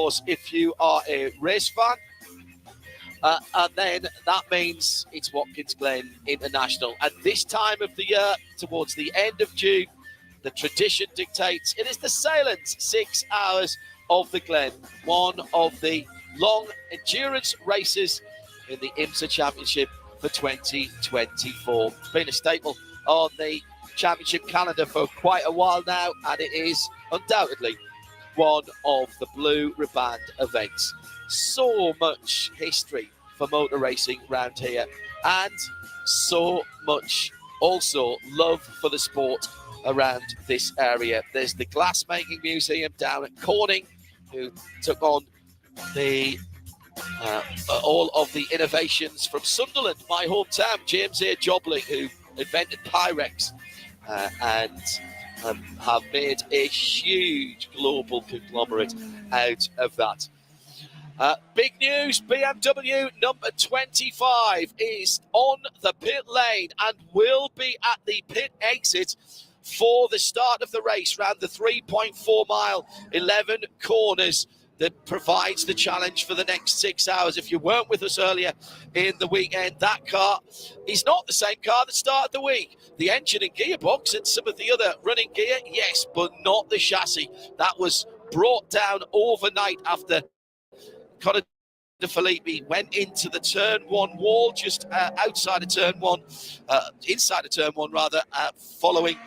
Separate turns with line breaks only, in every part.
course, if you are a race fan. And then that means it's Watkins Glen International. At this time of the year, towards the end of June, the tradition dictates it is the Sahlen 6 hours of the Glen, one of the long endurance races in the IMSA Championship for 2024. It's been a staple on the championship calendar for quite a while now, and it is undoubtedly one of the blue riband events. So much history for motor racing around here, and so much also love for the sport around this area. There's the glassmaking museum down at Corning, who took on the all of the innovations from Sunderland, my hometown. James A. Jobley, who invented Pyrex and have made a huge global conglomerate out of that. Big news, BMW number 25 is on the pit lane and will be at the pit exit for the start of the race round the 3.4 mile, 11 corners that provides the challenge for the next 6 hours. If you weren't with us earlier in the weekend, that car is not the same car that started the week. The engine and gearbox and some of the other running gear, yes, but not the chassis. That was brought down overnight after Conor De Filippi went into the turn one wall, just outside of turn one, inside of turn one rather, following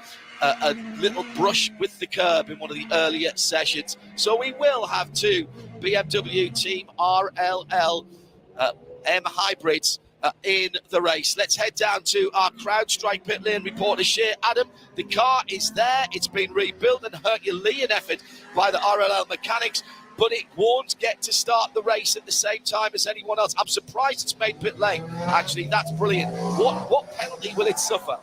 a little brush with the curb in one of the earlier sessions. So we will have two BMW Team RLL M hybrids in the race. Let's head down to our CrowdStrike pit lane reporter, Shea Adam. The car is there. It's been rebuilt, and Herculean effort by the RLL mechanics, but it won't get to start the race at the same time as anyone else. I'm surprised it's made pit lane. Actually, that's brilliant. What penalty will it suffer?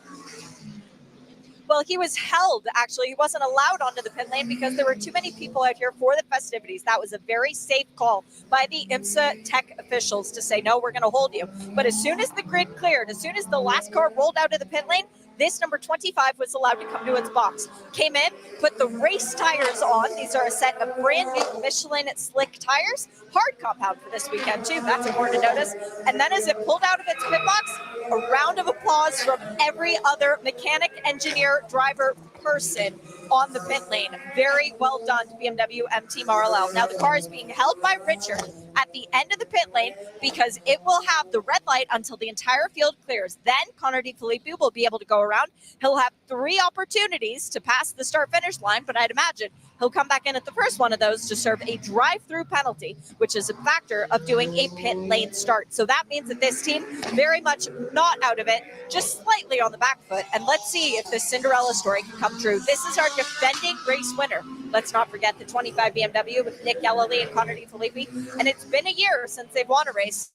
Well, he was held, actually. He wasn't allowed onto the pit lane because there were too many people out here for the festivities. That was a very safe call by the IMSA tech officials to say, no, we're going to hold you. But as soon as the grid cleared, as soon as the last car rolled out of the pit lane, this number 25 was allowed to come to its box. Came in, put the race tires on. These are a set of brand new Michelin slick tires. Hard compound for this weekend, too. That's important to notice. And then as it pulled out of its pit box, a round of applause from every other mechanic, engineer, driver, person on the pit lane. Very well done to BMW M Team RLL. Now the car is being held by Richard at the end of the pit lane because it will have the red light until the entire field clears. Then Conor De Filippi will be able to go around. He'll have 3 opportunities to pass the start-finish line, but I'd imagine he'll come back in at the first one of those to serve a drive-through penalty, which is a factor of doing a pit lane start. So that means that this team very much not out of it, just slightly on the back foot. And let's see if this Cinderella story can come true. This is our defending race winner. Let's not forget the 25 BMW with Nick Yellowly and Conor De Filippi. And it's been a year since they've won a race.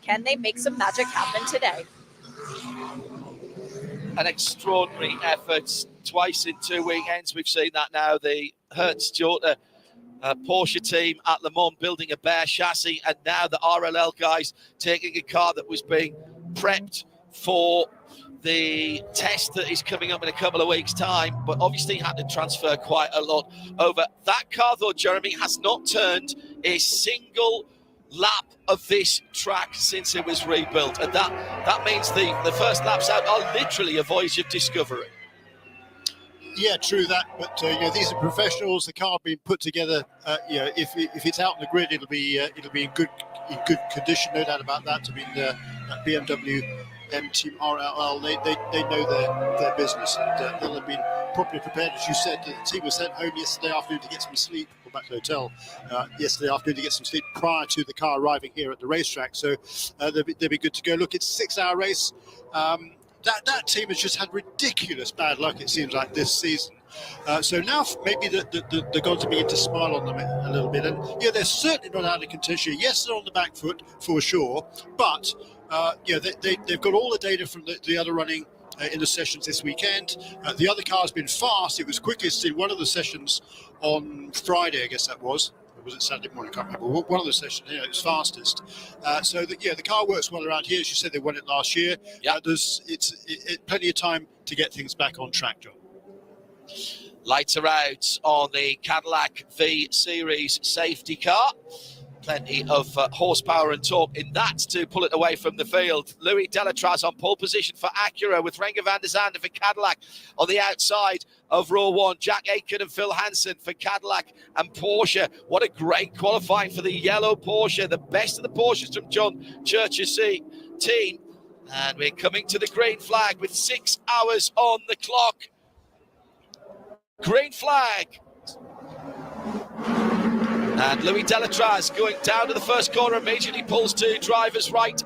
Can they make some magic happen today?
An extraordinary effort. Twice in 2 weekends, we've seen that now. The Hertz Toyota Porsche team at Le Mans building a bare chassis, and now the RLL guys taking a car that was being prepped for the test that is coming up in a couple of weeks' time, but obviously had to transfer quite a lot over. That car, though, Jeremy, has not turned a single lap of this track since it was rebuilt, and that means the first laps out are literally a voyage of discovery.
Yeah, true that. But these are professionals. The car being put together. If it's out in the grid, it'll be in good condition, no doubt about that. I mean, BMW M Team RLL, they know their business, and they'll have been properly prepared. As you said, the team was sent home yesterday afternoon to get some sleep, or back to the hotel yesterday afternoon to get some sleep prior to the car arriving here at the racetrack. So they'll be good to go. Look, it's a 6-hour race. That team has just had ridiculous bad luck, it seems like, this season. So now maybe the gods are beginning to smile on them a little bit. And they're certainly not out of contention. Yes, they're on the back foot for sure, but they've got all the data from the other running in the sessions this weekend. The other car's been fast. It was quickest in one of the sessions on Friday, I guess that was. Or was it Saturday morning? I can't remember. One of the sessions, it was fastest. The car works well around here. As you said, they won it last year.
Yeah.
There's plenty of time to get things back on track, John.
Lights are out on the Cadillac V Series safety car. Plenty of horsepower and torque in that to pull it away from the field. Louis Delatraz on pole position for Acura, with Renger van der Zande for Cadillac on the outside of row one. Jack Aitken and Phil Hansen for Cadillac and Porsche. What a great qualifying for the yellow Porsche. The best of the Porsches from John Church's team. And we're coming to the green flag with 6 hours on the clock. Green flag. And Louis Delatraz going down to the first corner, immediately pulls to driver's left,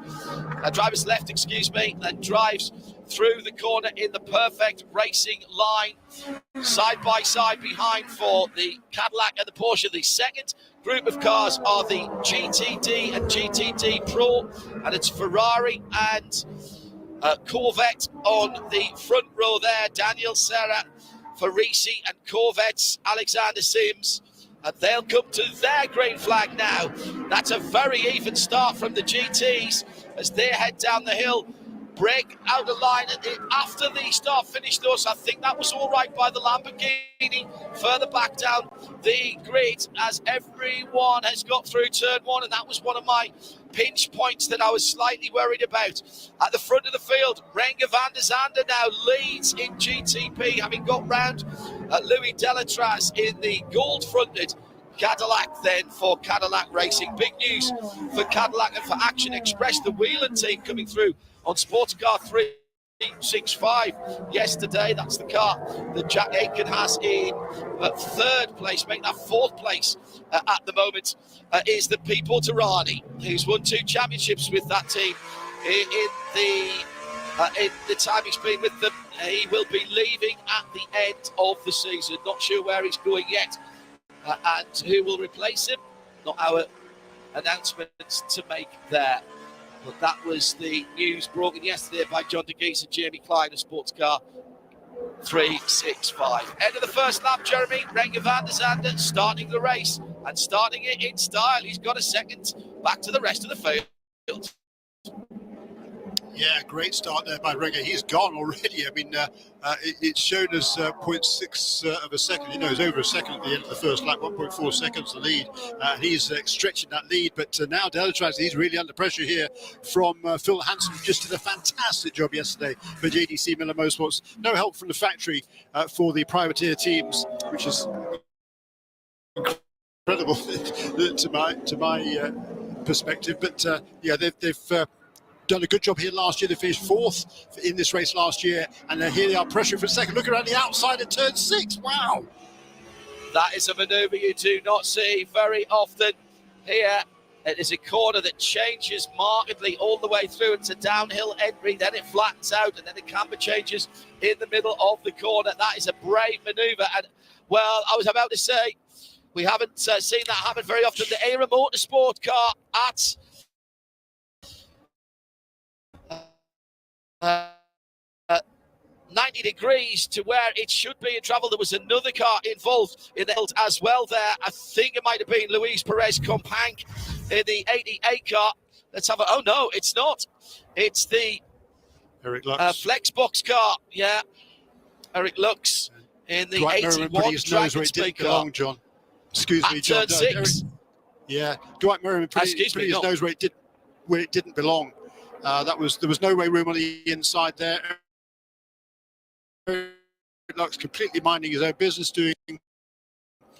and drives through the corner in the perfect racing line, side by side behind for the Cadillac and the Porsche. The second group of cars are the GTD and GTD Pro, and it's Ferrari and Corvette on the front row there. Daniel Serra, Farisi, and Corvette's Alexander Sims. And they'll come to their green flag now. That's a very even start from the GTs as they head down the hill. Break out of line after the start finish, though, so I think that was all right by the Lamborghini. Further back down the grid as everyone has got through turn one, and that was one of my pinch points that I was slightly worried about. At the front of the field, Renger van der Zande now leads in GTP, having got round Louis Delatraz in the gold-fronted Cadillac then for Cadillac Racing. Big news for Cadillac and for Action Express, the Whelan team coming through on Sports Car 365 yesterday. That's the car that Jack Aitken has in third place, making that fourth place at the moment, is the P. Porterani, who's won 2 championships with that team in the time he's been with them. He will be leaving at the end of the season. Not sure where he's going yet, and who will replace him. Not our announcements to make there. But that was the news brought in yesterday by John de Geese and Jamie Klein of Sports Car 365. End of the first lap, Jeremy. Renger van der Zande starting the race and starting it in style. He's got a second back to the rest of the field.
Yeah, great start there by Renger. He's gone already. I mean, it's shown as 0.6 of a second. You know, it's over a second at the end of the first lap, 1.4 seconds to lead. He's stretching that lead, but now Delatraz, he's really under pressure here from Phil Hansen, who just did a fantastic job yesterday for JDC Miller Motorsports. No help from the factory for the privateer teams, which is incredible to my perspective. But yeah, they've done a good job here last year. They finished fourth in this race last year, and here they are pressuring for second. Look around the outside at turn 6. Wow.
That is a manoeuvre you do not see very often here. It is a corner that changes markedly all the way through. It's a downhill entry, then it flattens out, and then the camber changes in the middle of the corner. That is a brave manoeuvre. And, well, I was about to say, we haven't seen that happen very often. The Era Motorsport car at 90 degrees to where it should be in travel. There was another car involved in the hilt as well there. I think it might have been Luis Perez Companc in the 88 car. Let's have a... Oh, no, it's not. It's the
Eric Lux.
Flexbox car. Yeah. Eric Lux in the
Dwight
81
Dragon Speed car. Belong, John. Excuse me, John.
Turn 6.
Yeah. Dwight Merriman put his nose where it didn't belong. There was no way room on the inside there. Lux completely minding his own business, doing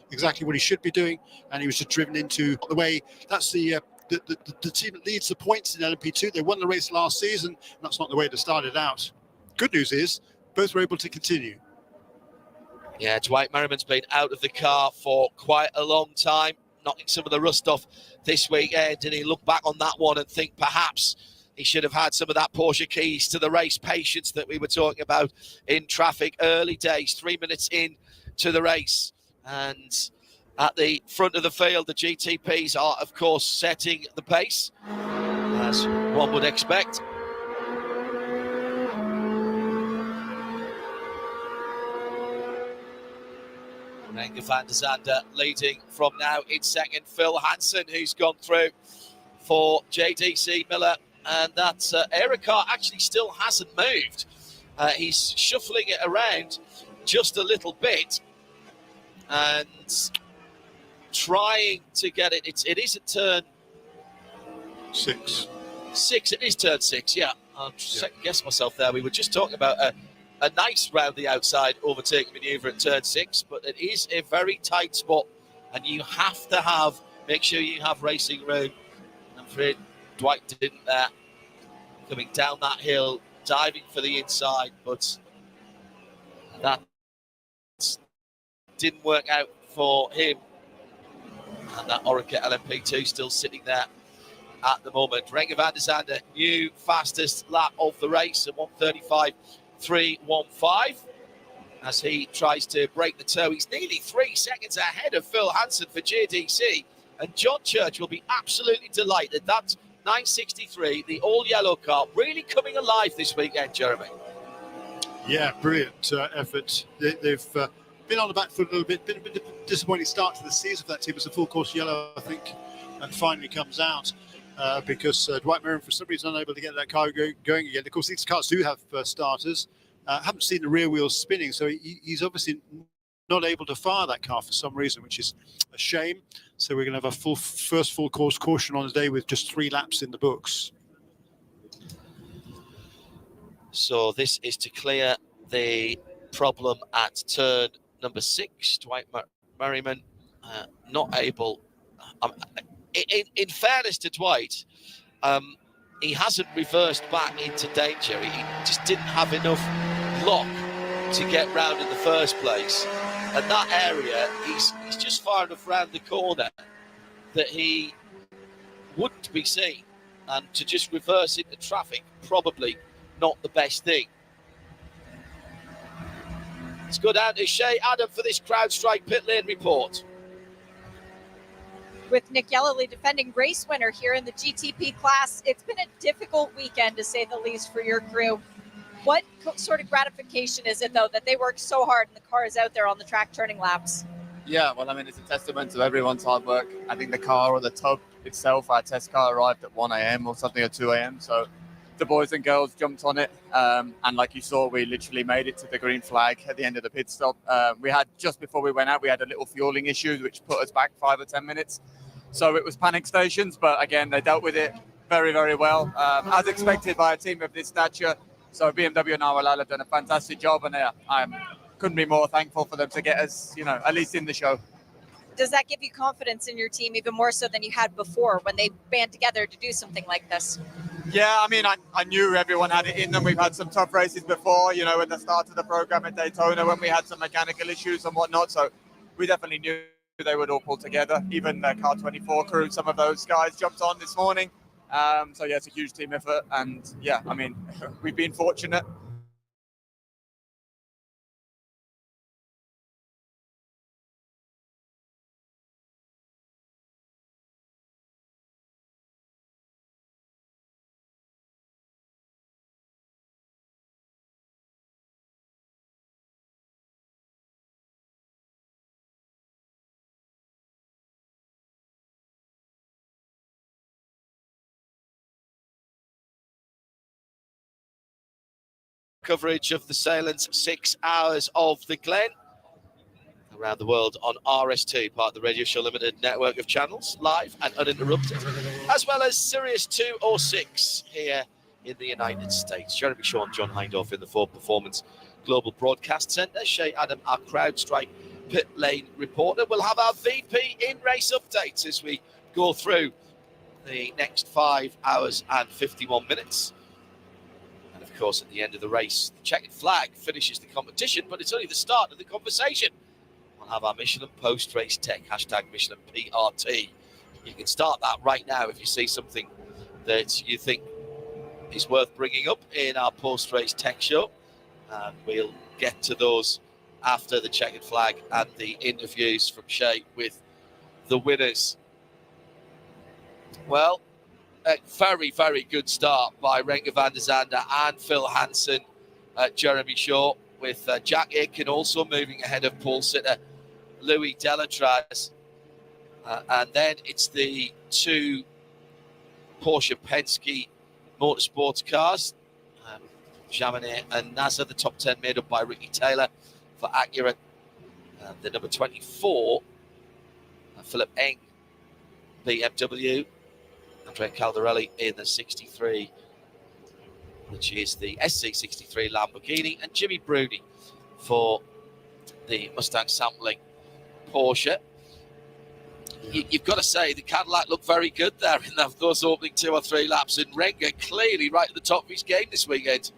exactly what he should be doing, and he was just driven into the way. That's the team that leads the points in LMP2. They won the race last season, and that's not the way to start it out. Good news is both were able to continue.
Yeah, Dwight Merriman's been out of the car for quite a long time, knocking some of the rust off this weekend, and he look back on that one and think perhaps he should have had some of that Porsche keys to the race patience that we were talking about in traffic early days, 3 minutes in to the race. And at the front of the field, the GTPs are, of course, setting the pace, as one would expect. Renger van der Zande leading from now in second. Phil Hansen, who's gone through for JDC Miller. And that Era car actually still hasn't moved. He's shuffling it around. just a little bit and trying to get it. It is at turn
6.
It is turn 6, yeah. I'll second guess myself there. We were just talking about a nice round the outside overtaking manoeuvre at turn 6, but it is a very tight spot, and you have to make sure you have racing room. I'm afraid Dwight didn't there. Coming down that hill, diving for the inside, but that didn't work out for him. And that Orica LMP2 still sitting there at the moment. Renger van der Zande, new fastest lap of the race at 1:35.315. As he tries to break the toe, he's nearly 3 seconds ahead of Phil Hansen for JDC. And John Church will be absolutely delighted. That's 963, the all-yellow car, really coming alive this weekend, Jeremy.
Yeah, brilliant effort. They've been on the back foot a little bit. Been a bit of a disappointing start to the season for that team. It's a full course yellow, I think, and finally comes out because Dwight Merriam, for some reason, unable to get that car going again. Of course, these cars do have starters. Haven't seen the rear wheels spinning, so he's obviously not able to fire that car for some reason, which is a shame. So we're going to have a first full course caution on the day with just 3 laps in the books.
So this is to clear the problem at turn number 6. Dwight Merriman not able. In fairness to Dwight, he hasn't reversed back into danger. He just didn't have enough lock to get round in the first place. And that area, he's just far enough round the corner that he wouldn't be seen. And to just reverse into traffic, probably not the best thing. Let's go down to Shay Adam for this CrowdStrike pit lane report.
With Nick Yellowly defending race winner here in the GTP class, it's been a difficult weekend, to say the least, for your crew. What sort of gratification is it, though, that they worked so hard and the car is out there on the track turning laps?
Yeah, well, I mean, it's a testament to everyone's hard work. I think the car, or the tub itself, our test car, arrived at 1 a.m. or something, at 2 a.m. So the boys and girls jumped on it. And like you saw, we literally made it to the green flag at the end of the pit stop. We had, just before we went out, we had a little fueling issue, which put us back 5 or 10 minutes. So it was panic stations, but again, they dealt with it very, very well, as expected by a team of this stature. So BMW and Awalala have done a fantastic job, and I couldn't be more thankful for them to get us, at least in the show.
Does that give you confidence in your team even more so than you had before when they band together to do something like this?
Yeah, I mean, I knew everyone had it in them. We've had some tough races before, at the start of the program at Daytona when we had some mechanical issues and whatnot. So we definitely knew they would all pull together. Even the Car 24 crew, some of those guys jumped on this morning. So yeah, it's a huge team effort. And yeah, I mean, we've been fortunate.
Coverage of the Sahlen's 6 hours of the Glen around the world on RS2, part of the Radio Show Limited network of channels, live and uninterrupted, as well as Sirius 206 here in the United States. Jeremy Shaw and John Hindorf in the Ford Performance Global Broadcast Centre. Shay Adam, our CrowdStrike pit lane reporter. We'll have our VP in race updates as we go through the next 5 hours and 51 minutes. Of course, at the end of the race, the checkered flag finishes the competition, but it's only the start of the conversation. We'll have our Michelin post-race tech, hashtag Michelin PRT. You can start that right now if you see something that you think is worth bringing up in our post-race tech show. And we'll get to those after the checkered flag and the interviews from Shay with the winners. Well, a very, very good start by Renger van der Zande and Phil Hansen, Jeremy Shaw, with Jack Aitken also moving ahead of Paul Sitter, Louis Delatraz. And then it's the 2 Porsche Penske Motorsports cars, Jaminet and Nasser, the top 10 made up by Ricky Taylor, for Acura. The number 24, Philip Eng, BMW. Andrea Caldarelli in the 63, which is the SC63 Lamborghini. And Jimmy Bruni for the Mustang sampling Porsche. You've got to say the Cadillac looked very good there in those opening 2 or 3 laps, and Renger clearly right at the top of his game this weekend.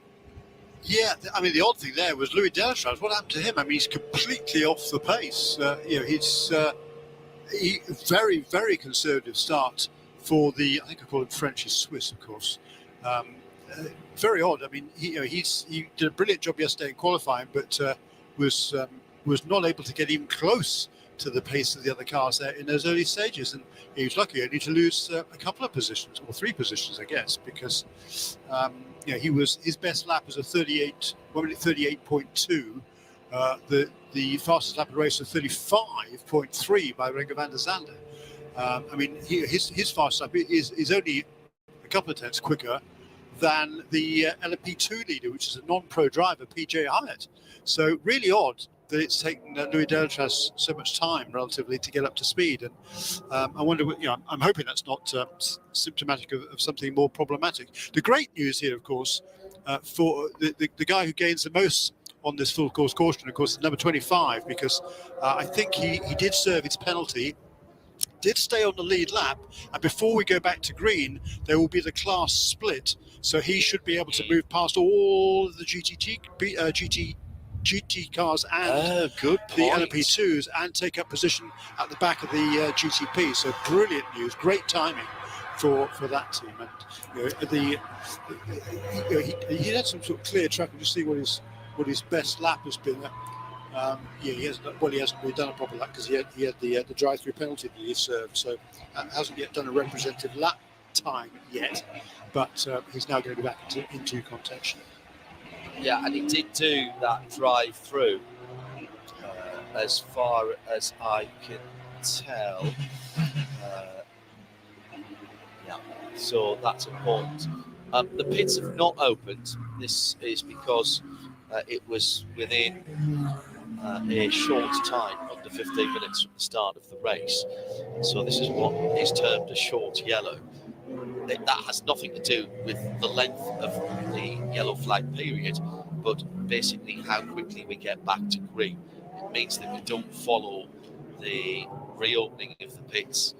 Yeah, I mean, the odd thing there was Louis Delatraz. What happened to him? I mean, he's completely off the pace. He's very, very conservative start for the, I think I call him French, he's Swiss, of course. Very odd. I mean, he did a brilliant job yesterday in qualifying, but was not able to get even close to the pace of the other cars there in those early stages, and he was lucky only to lose a couple of positions, or 3 positions, I guess, because his best lap was a 38.2. The fastest lap of the race was 35.3 by Renger van der Zande. I mean, his fast lap is only a couple of tenths quicker than the LMP2 leader, which is a non-pro driver, PJ Hyatt. So really odd that it's taken Louis Delatraz so much time relatively to get up to speed. And I wonder, I'm hoping that's not symptomatic of something more problematic. The great news here, of course, for the guy who gains the most on this full course caution, of course, is number 25, because I think he did serve his penalty, did stay on the lead lap, and before we go back to green, there will be the class split. So he should be able to move past all of the GT cars and the LMP2s and take up position at the back of the GTP. So brilliant news, great timing for that team. And he had some sort of clear track. We'll just see what his best lap has been. He hasn't really done a proper lap because he had the drive-through penalty that he served, so hasn't yet done a representative lap time yet, but he's now going to be back into contention.
Yeah, and he did do that drive-through, as far as I can tell. So that's important. The pits have not opened. This is because it was within a short time, under 15 minutes from the start of the race. So this is what is termed a short yellow. That has nothing to do with the length of the yellow flag period, but basically how quickly we get back to green. It means that we don't follow the reopening of the pits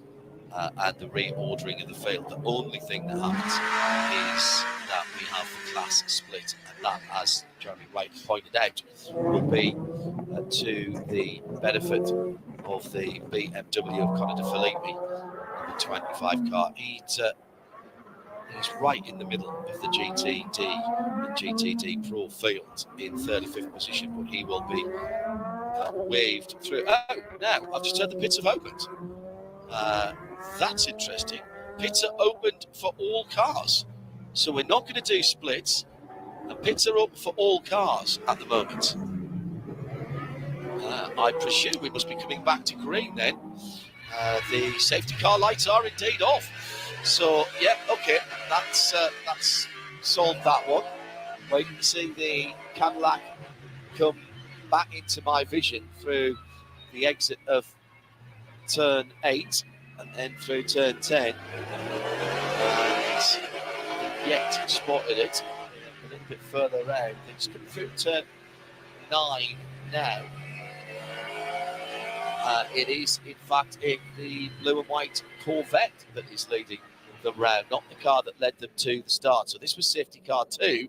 and the reordering of the field. The only thing that happens is that we have the class split, and that, as Jeremy Wright pointed out, will be to the benefit of the BMW of Conor De Filippi, the 25 car. He's right in the middle of the GTD and GTD Pro field in 35th position, but he will be waved through. Oh, now I've just heard the pits have opened. That's interesting. Pits are opened for all cars, so we're not going to do splits, and pits are open for all cars at the moment. I presume we must be coming back to green then. The safety car lights are indeed off. So, yeah, okay, that's solved that one. Waiting to see the Cadillac come back into my vision through the exit of turn 8 and then through turn 10. And yet spotted it a little bit further around. It's coming through turn 9 now. It is, in fact, the blue and white Corvette that is leading the round, not the car that led them to the start. So this was safety car 2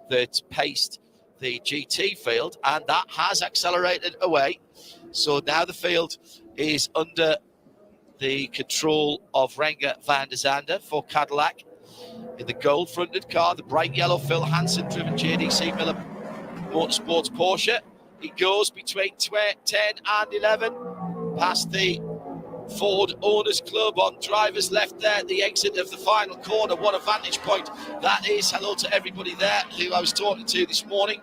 that paced the GT field, and that has accelerated away. So now the field is under the control of Renger van der Zande for Cadillac. In the gold-fronted car, the bright yellow Phil Hansen-driven JDC Miller Motorsports Porsche. He goes between 10 and 11, past the Ford Owners Club on driver's left there at the exit of the final corner. What a vantage point that is. Hello to everybody there who I was talking to this morning.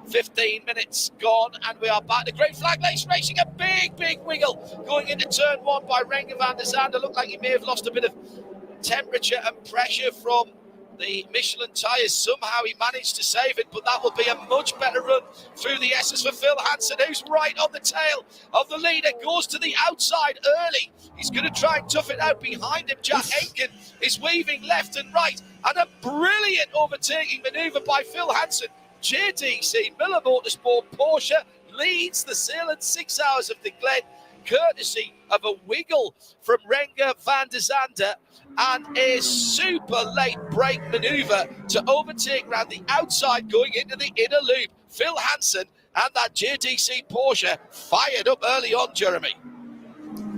15 minutes gone and we are back to Green Flag Race Racing. A big wiggle going into turn 1 by Renger van der Zande. Looked like he may have lost a bit of temperature and pressure from the Michelin tyres. Somehow he managed to save it, but that will be a much better run through the S's for Phil Hansen, who's right on the tail of the leader, goes to the outside early. He's going to try and tough it out behind him. Jack Aitken is weaving left and right, and a brilliant overtaking manoeuvre by Phil Hansen. JDC, Miller Motorsport, Porsche leads the Sahlen 6 hours of the Glen, courtesy of a wiggle from Renger van der Zande and a super late brake manoeuvre to overtake around the outside going into the inner loop. Phil Hansen and that JDC Porsche fired up early on, Jeremy.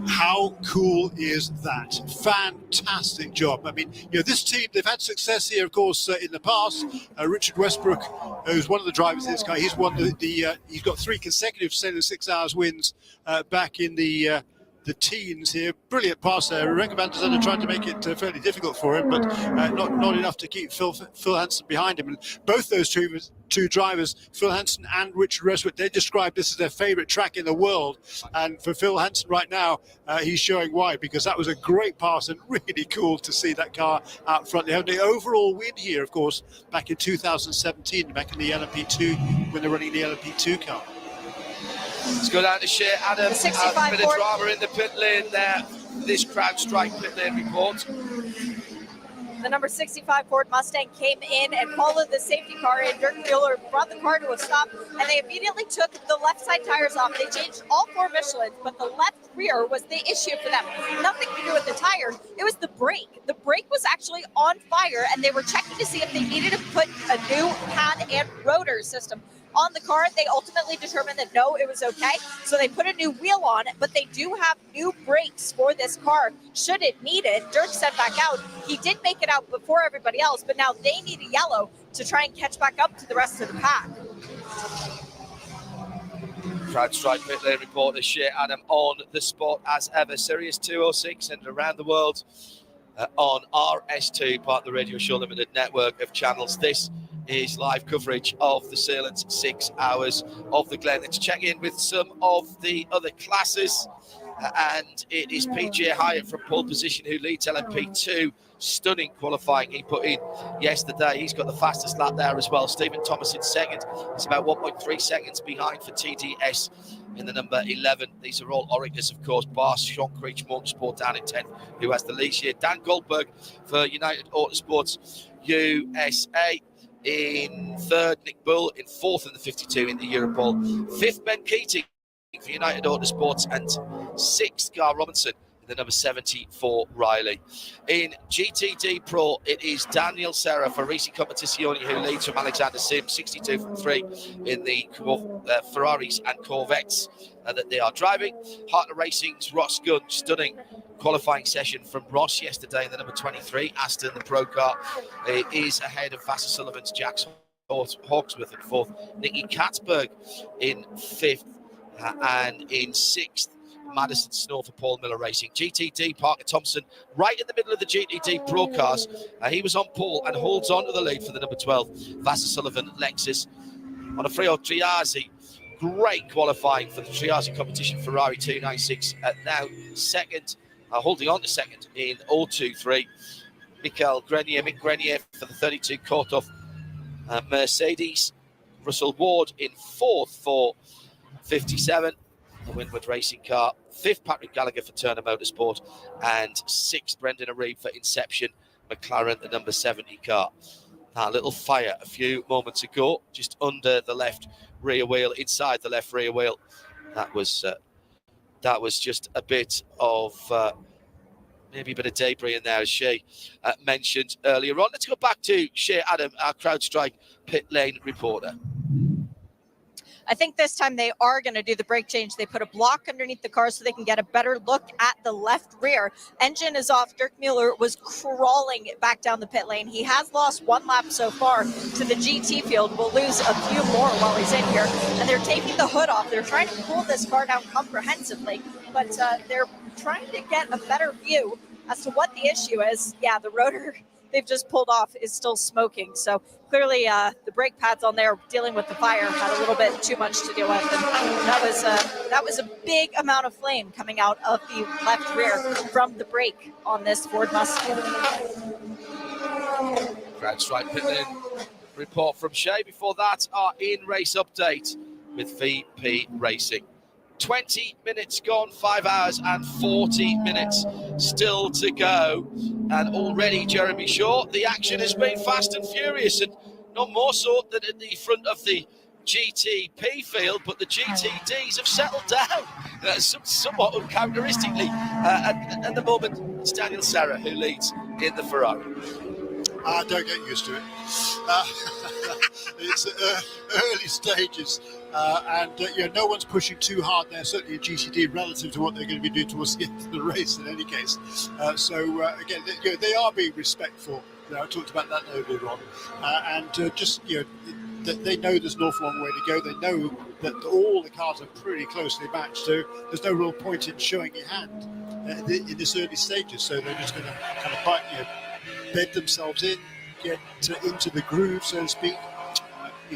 How cool is that? Fantastic job. I mean, this team, they've had success here, of course, in the past. Richard Westbrook, who's one of the drivers in this car, he's won he's got 3 consecutive Sahlen 6 hours wins back in the teens here. Brilliant pass there. Reveja van der Zande tried to make it fairly difficult for him, but not enough to keep Phil Hansen behind him. And both those two drivers, Phil Hansen and Richard Westbrook, they described this as their favourite track in the world. And for Phil Hansen right now, he's showing why, because that was a great pass and really cool to see that car out front. They had the overall win here, of course, back in 2017, back in the LMP2, when they're running the LMP2 car.
Let's go down to Shea Adam. A bit of drama in the pit lane there. This CrowdStrike pit lane report.
The number 65 Ford Mustang came in and followed the safety car in. Dirk Mueller brought the car to a stop, and they immediately took the left side tires off. They changed all 4 Michelins, but the left rear was the issue for them. Nothing to do with the tires. It was the brake. The brake was actually on fire, and they were checking to see if they needed to put a new pad and rotor system on the car. They ultimately determined that no, it was okay. So they put a new wheel on, but they do have new brakes for this car should it need it. Dirk sent back out. He did make it out before everybody else, but now they need a yellow to try and catch back up to the rest of the pack.
CrowdStrike pit lane reporter Shea Adam on the spot as ever. Sirius 206 and around the world on RS2, part of the Radio Show Limited network of channels. This is live coverage of the Sahlen 6 hours of the Glen. Let's check in with some of the other classes. And it is PJ Hyatt from pole position who leads LMP2. Stunning qualifying he put in yesterday. He's got the fastest lap there as well. Stephen Thomas in second. It's about 1.3 seconds behind for TDS in the number 11. These are all Oregoners, of course. Bar Sean Creech Motorsport down in 10th, who has the lead here. Dan Goldberg for United Autosports USA in third. Nick Bull in fourth in the 52 in the Europol. Fifth, Ben Keating for United Autosports, and sixth, Gar Robinson in the number 74 Riley. In GTD Pro, it is Daniel Serra for Risi Competizione who leads from Alexander Sim, 62 from 3 in the Ferraris and Corvettes that they are driving. Hartner Racing's Ross Gunn, stunning qualifying session from Ross yesterday in the number 23. Aston, the pro car, is ahead of Vassar Sullivan's Jackson Hawksworth in fourth. Nicky Katzberg in fifth, and in sixth, Madison Snow for Paul Miller Racing. GTD, Parker Thompson, right in the middle of the GTD Pro cars. He was on pole and holds on to the lead for the number 12, Vassar Sullivan Lexus. On a Frio Triazzi, great qualifying for the Triazzi competition. Ferrari 296 now second, holding on to second in 023. Mick Grenier for the 32 Korthoff Mercedes. Russell Ward in fourth for 57, the Windward Racing car. Fifth, Patrick Gallagher for Turner Motorsport. And sixth, Brendan Arebe for Inception McLaren, the number 70 car. Now, a little fire a few moments ago, just under the left rear wheel, inside the left rear wheel. That was just a bit of maybe a bit of debris in there, as Shea mentioned earlier on. Let's go back to Shea Adam, our CrowdStrike pit lane reporter.
I think this time they are going to do the brake change. They put a block underneath the car so they can get a better look at the left rear. Engine is off. Dirk Mueller was crawling back down the pit lane. He has lost one lap so far to the GT field. Will lose a few more while he's in here. And they're taking the hood off. They're trying to pull this car down comprehensively, but they're trying to get a better view as to what the issue is. Yeah, the rotor. they've just pulled off is still smoking. So clearly the brake pads on there dealing with the fire had a little bit too much to deal with. And that was a big amount of flame coming out of the left rear from the brake on this Ford Mustang.
Crowd strike pit lane report from Shay. Before that, our in-race update with VP Racing. 20 minutes gone, 5 hours and 40 minutes still to go. And already, Jeremy Shaw, the action has been fast and furious, and not more so than at the front of the GTP field, but the GTDs have settled down somewhat uncharacteristically. At the moment, it's Daniel Serra who leads in the Ferrari.
Don't get used to it. It's early stages, and no one's pushing too hard there, certainly in GTD, relative to what they're going to be doing towards the end of the race in any case. Again, they are being respectful. I talked about that earlier on, they know there's an awful long way to go. They know that all the cars are pretty closely matched, so there's no real point in showing your hand in this early stages. So they're just going to kind of bed themselves in, get into the groove, so to speak,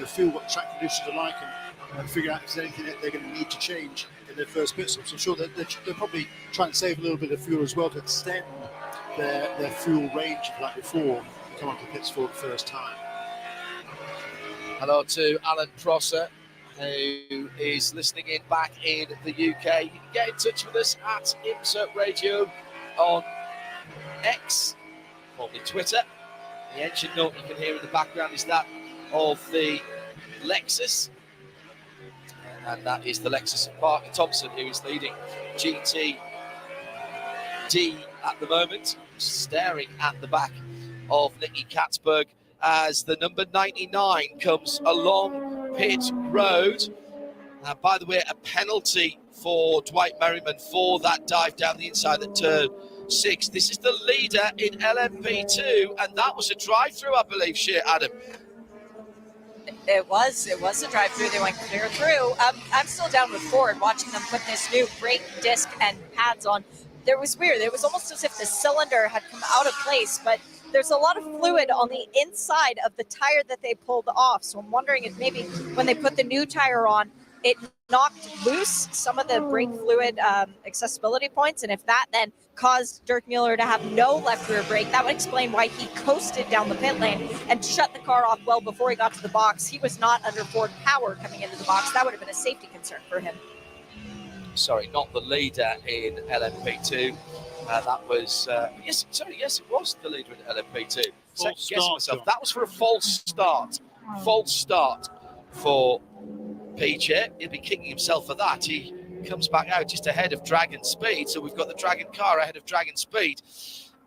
feel what track conditions are like, and figure out if there's anything that they're going to need to change in their first pit stop. So I'm sure that they're probably trying to save a little bit of fuel as well to extend their fuel range, if like before they come onto the pits for the first time.
Hello to Alan Prosser, who is listening in back in the UK. You can get in touch with us at Insert Radio on X, formerly Twitter. The engine note you can hear in the background is that of the Lexus, and that is the Lexus of Parker Thompson, who is leading GTD at the moment, staring at the back of Nicky Katzberg as the number 99 comes along pit road. By the way, a penalty for Dwight Merriman for that dive down the inside at turn 6. This is the leader in LMP2, and that was a drive-through, I believe, Adam.
It was a drive-through. They went clear through. I'm still down with Ford, watching them put this new brake disc and pads on. It was weird. It was almost as if the cylinder had come out of place, but there's a lot of fluid on the inside of the tire that they pulled off. So I'm wondering if maybe when they put the new tire on, it knocked loose some of the brake fluid accessibility points. And if that then caused Dirk Mueller to have no left rear brake, that would explain why he coasted down the pit lane and shut the car off well before he got to the box. He was not under Ford power coming into the box. That would have been a safety concern for him.
Sorry, not the leader in LMP2. That was, yes, it was the leader in LMP2. That was for a false start. False start for PJ. He'll be kicking himself for that. He comes back out just ahead of Dragon Speed. So we've got the Dragon car ahead of Dragon Speed.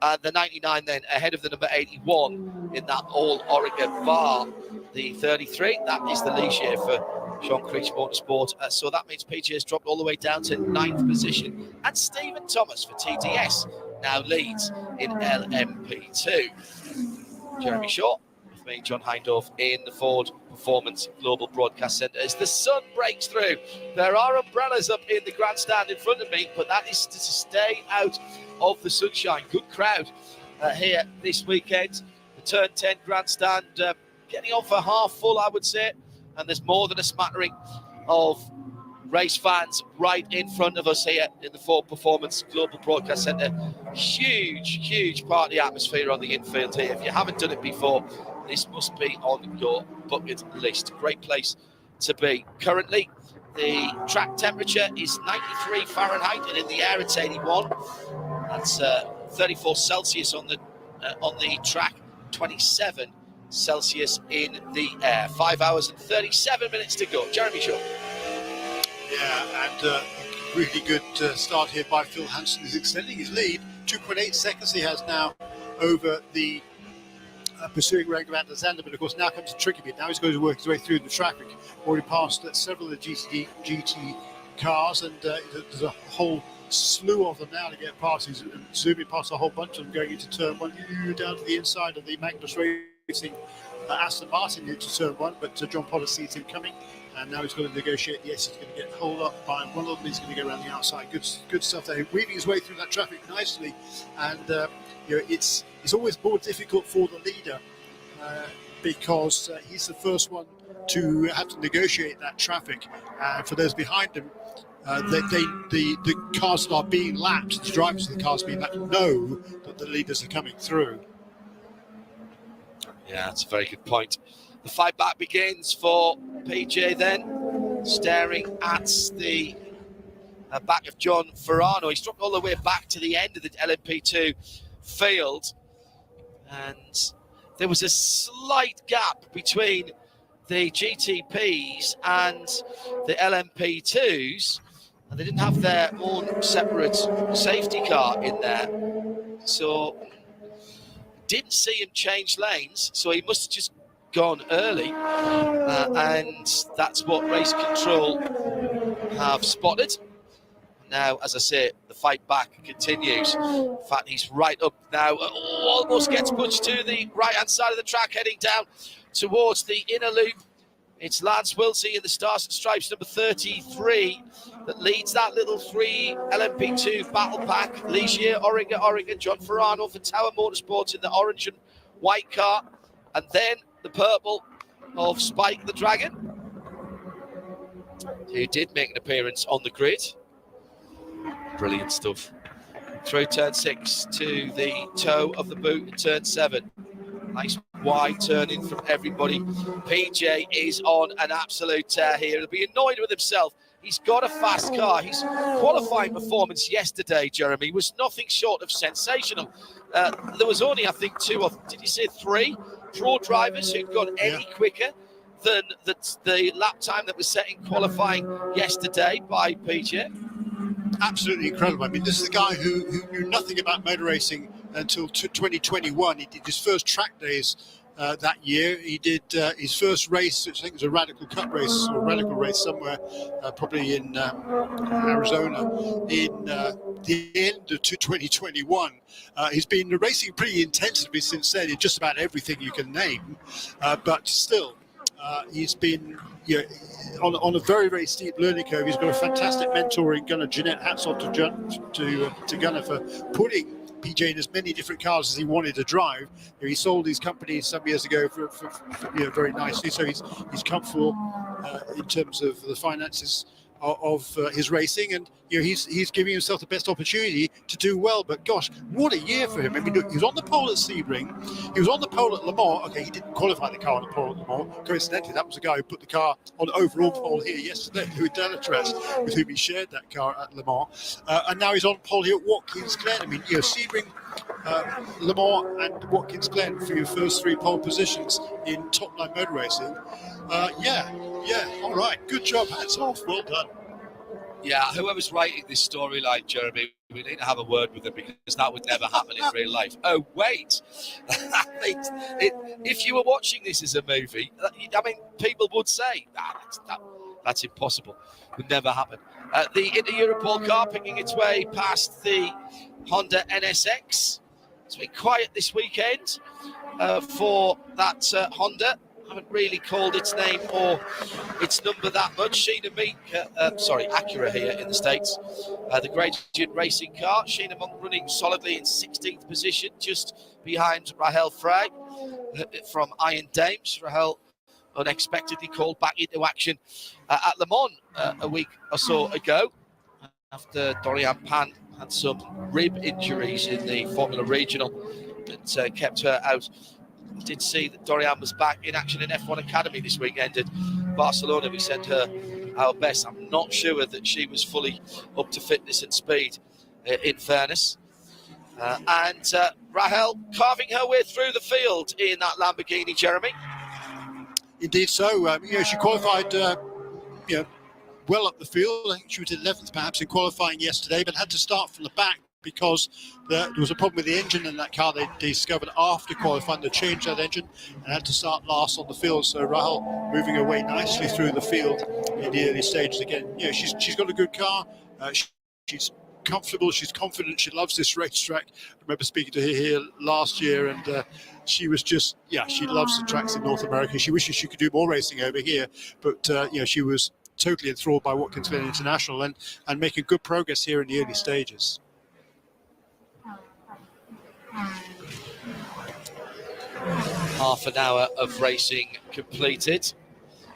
The 99 then ahead of the number 81 in that all Oregon bar. The 33, that is the Ligier for Sean Creech Motorsport. So that means PJ has dropped all the way down to 9th position. And Stephen Thomas for TDS now leads in LMP2. Jeremy Shaw with me, John Hindorf, in the Ford Performance Global Broadcast Centre. As the sun breaks through, there are umbrellas up in the grandstand in front of me, but that is to stay out of the sunshine. Good crowd here this weekend. The Turn 10 grandstand getting on for half full, I would say. And there's more than a smattering of race fans right in front of us here in the Ford Performance Global Broadcast Centre. Huge party atmosphere on the infield here. If you haven't done it before, this must be on your bucket list. Great place to be. Currently, the track temperature is 93 Fahrenheit, and in the air it's 81. That's 34 Celsius on the track, 27 Celsius in the air. 5 hours and 37 minutes to go. Jeremy Shaw.
Yeah, and really good start here by Phil Hansen. He's extending his lead. 2.8 seconds he has now over the pursuing Reveja and Zander, but of course now comes the tricky bit. Now he's going to work his way through the traffic. Already passed several of the GT cars, and there's a whole slew of them now to get past. He's zooming past a whole bunch of them going into turn 1, down to the inside of the Magnus Racing Aston Martin into turn 1, but John Potter sees him coming, and now he's going to negotiate. Yes, he's going to get hold up by one of them. He's going to go around the outside. Good stuff there. Weaving his way through that traffic nicely, and it's is always more difficult for the leader because he's the first one to have to negotiate that traffic. For those behind him, the cars that are being lapped, the drivers of the cars being lapped, know that the leaders are coming through.
Yeah, that's a very good point. The fight back begins for PJ then, staring at the back of John Ferrano. He's dropped all the way back to the end of the LMP2 field, and there was a slight gap between the GTPs and the LMP2s, and they didn't have their own separate safety car in there, so didn't see him change lanes, so he must have just gone early, and that's what race control have spotted. Now, as I say, the fight back continues. In fact, he's right up now, almost gets pushed to the right-hand side of the track, heading down towards the inner loop. It's Lance Wilsey in the Stars and Stripes, number 33, that leads that little 3 LMP2 battle pack. Ligier, Oregon, John Ferrano for Tower Motorsports in the orange and white car. And then the purple of Spike the Dragon, who did make an appearance on the grid. Brilliant stuff. Through turn 6 to the toe of the boot in turn 7. Nice wide turning from everybody. PJ is on an absolute tear here. He'll be annoyed with himself. He's got a fast car. His qualifying performance yesterday, Jeremy, was nothing short of sensational. There was only, I think, 2 or did you say 3 pro drivers who'd gone any quicker than the lap time that was set in qualifying yesterday by PJ.
Absolutely incredible. I mean, this is the guy who knew nothing about motor racing until 2021. He did his first track days that year. He did his first race, which I think was a radical cut race or radical race somewhere, probably in Arizona, in the end of 2021. He's been racing pretty intensively since then in just about everything you can name, but still, he's been on a very, very steep learning curve. He's got a fantastic mentor in Gunnar Jeanette. Hats off to Gunnar for putting PJ in as many different cars as he wanted to drive. He sold his company some years ago for very nicely, so he's comfortable in terms of the finances of his racing, and he's giving himself the best opportunity to do well. But gosh, what a year for him! I mean, he was on the pole at Sebring, he was on the pole at Le Mans. Okay, he didn't qualify the car on the pole at Le Mans. Coincidentally, that was the guy who put the car on the overall pole here yesterday, Louis Delatres, with whom he shared that car at Le Mans. And now he's on pole here at Watkins Glen. I mean, Sebring, Le Mans and Watkins Glen for your first 3 pole positions in top line motor racing. All right, good job, hats off, well done.
Yeah, whoever's writing this storyline, Jeremy, we need to have a word with them, because that would never happen in real life. Oh, wait. If you were watching this as a movie, I mean, people would say, that's impossible. Would never happen. The Inter-Europol car picking its way past the Honda NSX. It's been quiet this weekend for that Honda. Haven't really called its name or its number that much. Acura here in the States. The Gradient Racing car. Sheena Monk running solidly in 16th position, just behind Rahel Frey from Iron Dames. Rahel unexpectedly called back into action at Le Mans a week or so ago, after Dorian Pan had some rib injuries in the Formula Regional that kept her out. We did see that Dorian was back in action in F1 Academy this weekend at Barcelona. We sent her our best. I'm not sure that she was fully up to fitness and speed, in fairness. And Rahel carving her way through the field in that Lamborghini, Jeremy.
Indeed so. She qualified well up the field. I think she was 11th perhaps in qualifying yesterday, but had to start from the back because there was a problem with the engine in that car. They discovered after qualifying to change that engine and had to start last on the field. So Rahel moving her way nicely through the field in the early stages again. She's got a good car. She's comfortable, she's confident, she loves this racetrack. I remember speaking to her here last year, and she was just, she loves the tracks in North America. She wishes she could do more racing over here, but she was totally enthralled by Watkins Glen International and making good progress here in the early stages.
half an hour of racing completed.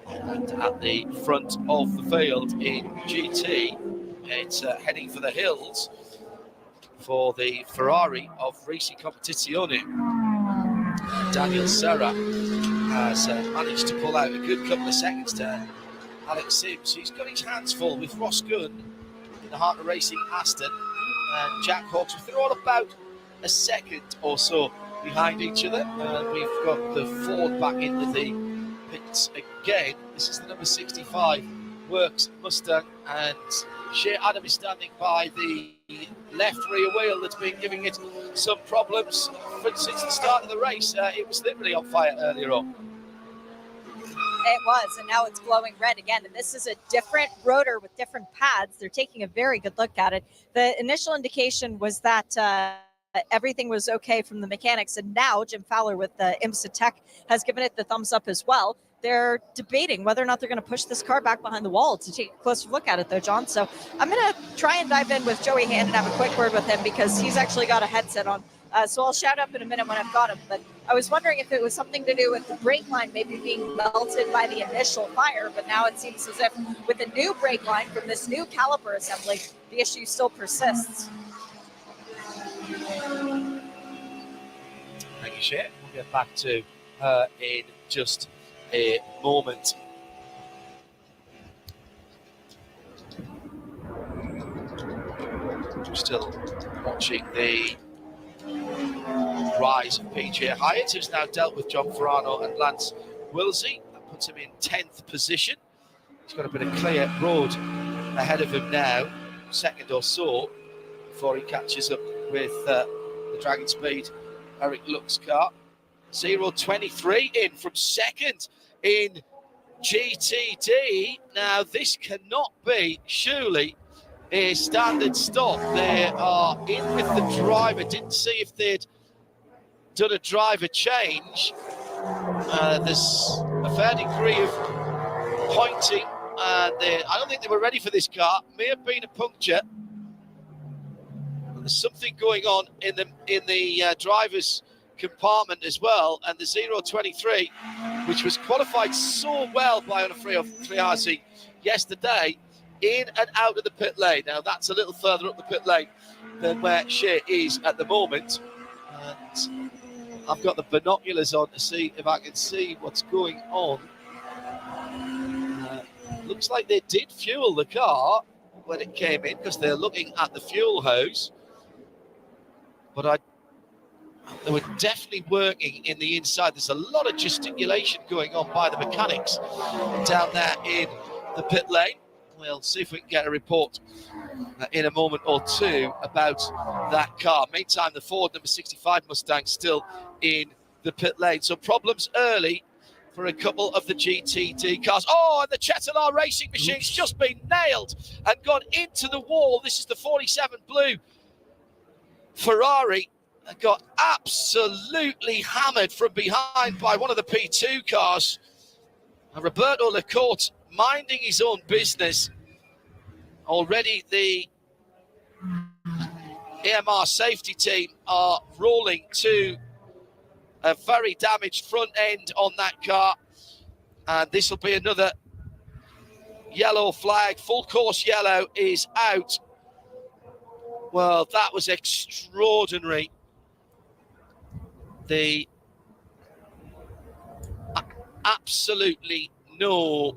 And at the front of the field in GT, it's heading for the hills for the Ferrari of Racing Competizione. Daniel Serra has managed to pull out a good couple of seconds to Alex Sims. He's got his hands full with Ross Gunn in the Heart of Racing Aston and Jack Hawkes. They're all about a second or so behind each other. We've got the Ford back into the pits again. This is the number 65 Works Mustang, and Shea Adam is standing by the left rear wheel that's been giving it some problems since the start of the race. It was literally on fire earlier on.
It was, and now it's glowing red again. And this is a different rotor with different pads. They're taking a very good look at it. The initial indication was that everything was okay from the mechanics, and now Jim Fowler with the IMSA Tech has given it the thumbs up as well. They're debating whether or not they're going to push this car back behind the wall to take a closer look at it, though, John. So I'm going to try and dive in with Joey Hand and have a quick word with him because he's actually got a headset on. So I'll shout up in a minute when I've got him. But I was wondering if it was something to do with the brake line maybe being melted by the initial fire. But now it seems as if with the new brake line from this new caliper assembly, the issue still persists.
Thank you, Shea. We'll get back to her in just a moment. We're still watching the rise of PJ Hyatt, who's now dealt with John Ferrano and Lance Wilsey. That puts him in 10th position. He's got a bit of clear road ahead of him now, second or so, before he catches up with the Dragon Speed Eric Luck's car. 0.23 in from second in GTD. Now, this cannot be surely a standard stop. They are in with the driver. Didn't see if they'd done a driver change. There's a fair degree of pointing. I don't think they were ready for this car. May have been a puncture. There's something going on in the driver's compartment as well, and the 0.23, which was qualified so well by Onofrio Friasi yesterday, in and out of the pit lane. Now that's a little further up the pit lane than where Shea is at the moment, and I've got the binoculars on to see if I can see what's going on. Looks like they did fuel the car when it came in because they're looking at the fuel hose, but they were definitely working in the inside. There's a lot of gesticulation going on by the mechanics down there in the pit lane. We'll see if we can get a report in a moment or two about that car. Meantime, the Ford number 65 Mustang still in the pit lane. So problems early for a couple of the GTD cars. Oh, and the Chetalar Racing Machine's just been nailed and gone into the wall. This is the 47 blue Ferrari. Got absolutely hammered from behind by one of the P2 cars. And Roberto Lecourt minding his own business. Already the AMR safety team are rolling to a very damaged front end on that car. And this will be another yellow flag. Full course yellow is out. Well, that was extraordinary. The absolutely no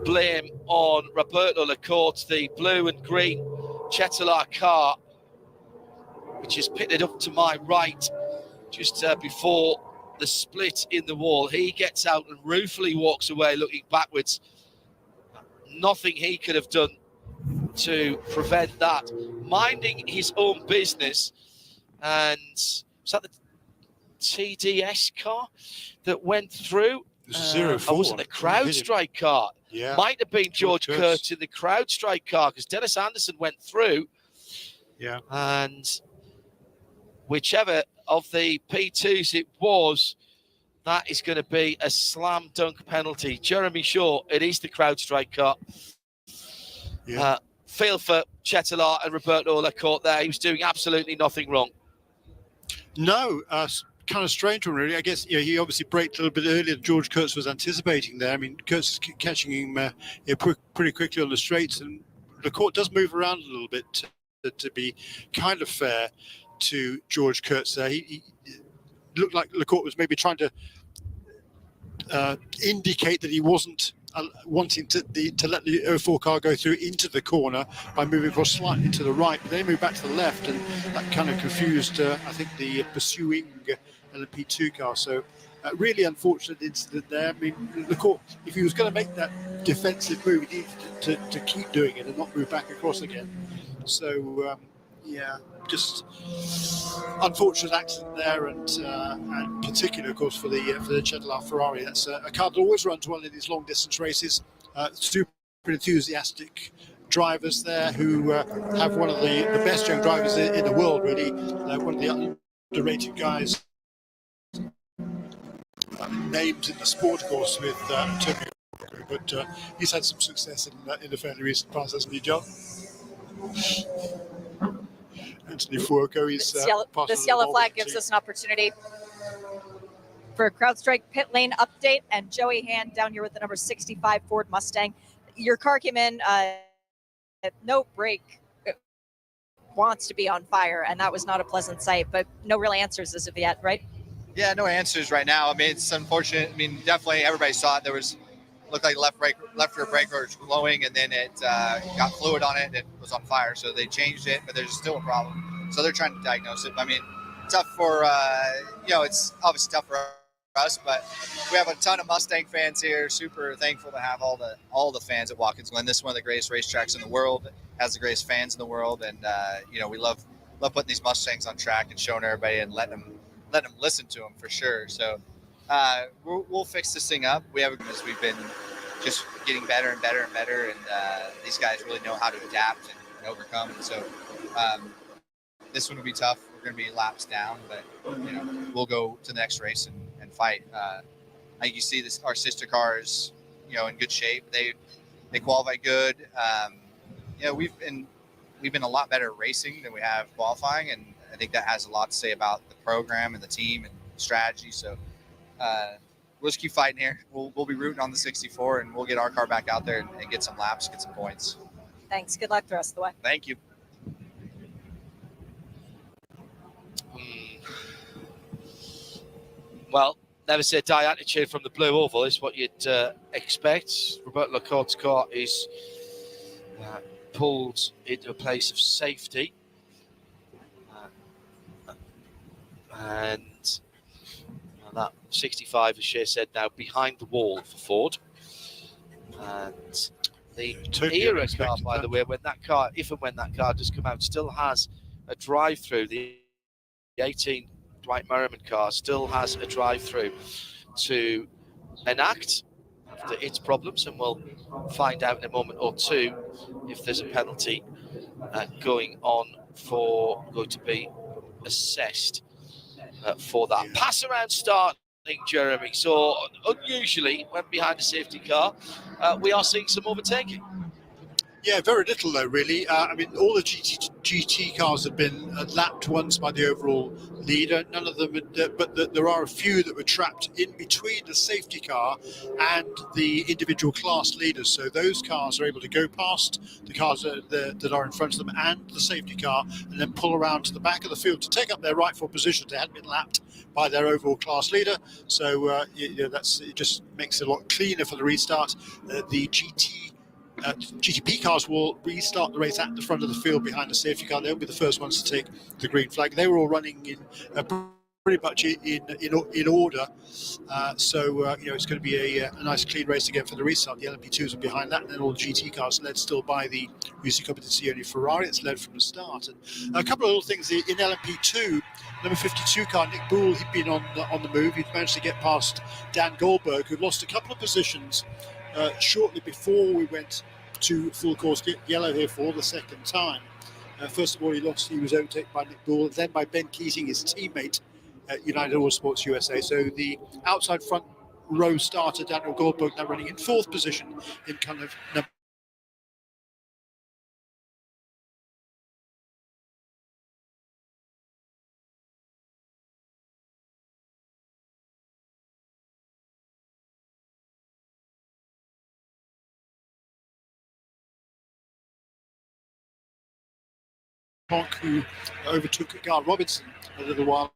blame on Roberto Lecourt, the blue and green Chetalar car, which is pitted up to my right just before the split in the wall. He gets out and ruefully walks away looking backwards. Nothing he could have done to prevent that. Minding his own business. And was that the TDS car that went through?
Or
was it the CrowdStrike car?
Yeah.
Might have been George Kurtz in the CrowdStrike car because Dennis Anderson went through.
Yeah.
And whichever of the P2s it was, that is going to be a slam dunk penalty. Jeremy Shaw, it is the CrowdStrike car.
Yeah.
Feel for Chetalar and Roberto Lecourt there. He was doing absolutely nothing wrong.
No, kind of strange one, really. I guess he obviously braked a little bit earlier than George Kurtz was anticipating there. I mean, Kurtz is catching him pretty quickly on the straights, and the court does move around a little bit to be kind of fair to George Kurtz there. He looked like Lecourt was maybe trying to indicate that he wasn't wanting to let the 04 car go through into the corner by moving across slightly to the right, but they moved back to the left, and that kind of confused, I think, the pursuing LMP2 car. So really unfortunate incident there. I mean, Lecourt, if he was going to make that defensive move, he needed to keep doing it and not move back across again. So yeah, just unfortunate accident there, and particular, of course, for the Cedlar Ferrari. That's a car that always runs well in these long distance races. Super enthusiastic drivers there who have one of the best young drivers in the world, really. One of the underrated guys, names in the sport, of course, with Antonio. But he's had some success in the fairly recent past, hasn't he, John? Anthony Fuoco is
this yellow flag gives us an opportunity for a CrowdStrike pit lane update, and Joey Hand down here with the number 65 Ford Mustang. Your car came in no brake, wants to be on fire, and that was not a pleasant sight, but no real answers as of yet, right?
Yeah, no answers right now. I mean, it's unfortunate. I mean, definitely everybody saw it. Looked like left rear brake was glowing, and then it got fluid on it and it was on fire. So they changed it, but there's still a problem. So they're trying to diagnose it. I mean, tough for it's obviously tough for us, but we have a ton of Mustang fans here. Super thankful to have all the fans at Watkins Glen. This is one of the greatest racetracks in the world. Has the greatest fans in the world, and we love putting these Mustangs on track and showing everybody and letting them listen to them for sure. So. We'll fix this thing up. We've been just getting better and better and better, and these guys really know how to adapt and overcome. And so this one will be tough. We're going to be laps down, but we'll go to the next race and fight. I think you see our sister cars, in good shape. They qualify good. We've been a lot better at racing than we have qualifying, and I think that has a lot to say about the program and the team and strategy. So. We'll just keep fighting here. We'll be rooting on the 64, and we'll get our car back out there and get some laps, get some points.
Thanks. Good luck the rest of the way.
Thank you.
Well, never say die attitude from the blue oval is what you'd expect. Roberto Lecourt's car is pulled into a place of safety. And that 65, as Shea said, now behind the wall for Ford. And the era car, by the way, when that car does come out, still has a drive-through. The 18 Dwight Merriman car still has a drive-through to enact its problems, and we'll find out in a moment or two if there's a penalty going to be assessed for that.
Yeah.
Pass around starting, Jeremy. So unusually, when behind a safety car, we are seeing some overtaking.
Yeah, very little though, really. I mean, all the GT cars have been lapped once by the overall leader. None of them, but there are a few that were trapped in between the safety car and the individual class leaders. So those cars are able to go past the cars that are in front of them and the safety car, and then pull around to the back of the field to take up their rightful positions. They hadn't been lapped by their overall class leader. So it just makes it a lot cleaner for the restart. The GTP cars will restart the race at the front of the field behind the safety car. They'll be the first ones to take the green flag. They were all running in pretty much in order. So it's going to be a nice clean race again for the restart. The LMP2s are behind that, and then all the GT cars led still by the Racing Competizione Ferrari. It's led from the start. And a couple of little things in LMP2. Number 52 car, Nick Boole, he'd been on the move. He'd managed to get past Dan Goldberg, who lost a couple of positions shortly before we went to full course yellow here for the second time. First of all, he was overtaken by Nick Boole, then by Ben Keating, his teammate at United Autosports USA. So the outside front row starter, Daniel Goldberg, now running in fourth position in kind of number Monk, who overtook Carl Robinson a little while,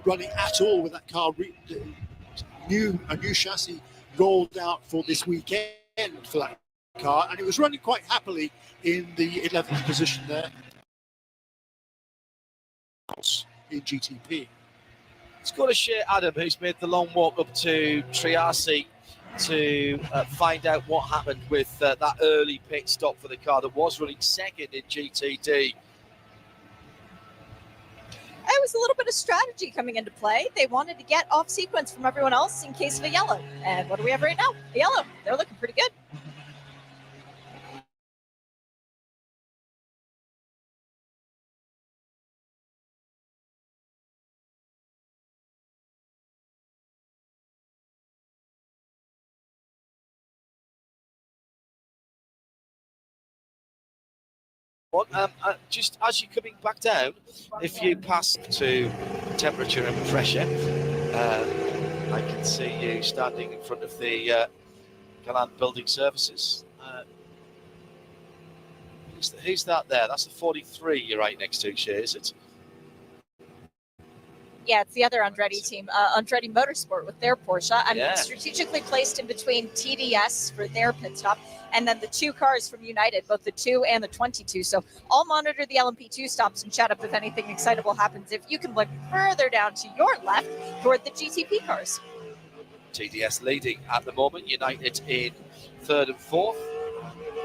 running at all with that car. A new chassis rolled out for this weekend for that car, and it was running quite happily in the 11th position there in GTP.
It's got to share Adam, who's made the long walk up to Triasse to find out what happened with that early pit stop for the car that was running second in GTD.
It was a little bit of strategy coming into play. They wanted to get off sequence from everyone else in case of a yellow. And what do we have right now? A yellow. They're looking pretty good.
Just as you're coming back down, if you pass to temperature and pressure, I can see you standing in front of the Glen Building Services. Who's that there? That's the 43 you're right next to, Shea, is it?
Yeah, it's the other Andretti team, Andretti Motorsport with their Porsche. I'm strategically placed in between TDS for their pit stop and then the two cars from United, both the 2 and the 22. So I'll monitor the LMP2 stops and chat up if anything excitable happens. If you can look further down to your left toward the GTP cars.
TDS leading at the moment, United in third and fourth.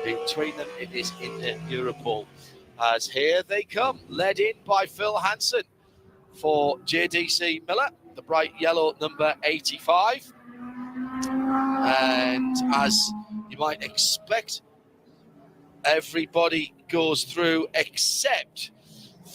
Between them, it is in Europol. As here they come, led in by Phil Hansen for JDC Miller, the bright yellow number 85. And as you might expect, everybody goes through except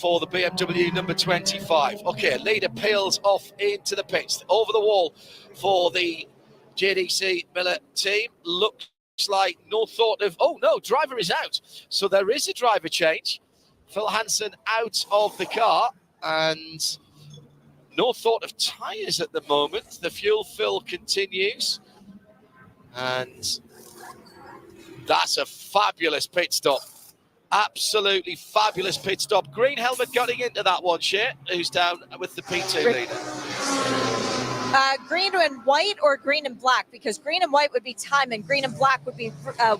for the BMW number 25. Okay, leader peels off into the pits, over the wall for the JDC Miller team. Looks like no thought of, oh no, driver is out. So there is a driver change. Phil Hansen out of the car, and no thought of tyres at the moment. The fuel fill continues, and that's a fabulous pit stop. Absolutely fabulous pit stop. Green helmet getting into that one, Shea, who's down with the P2 leader.
Green and white or green and black, because green and white would be Timon, green and black would be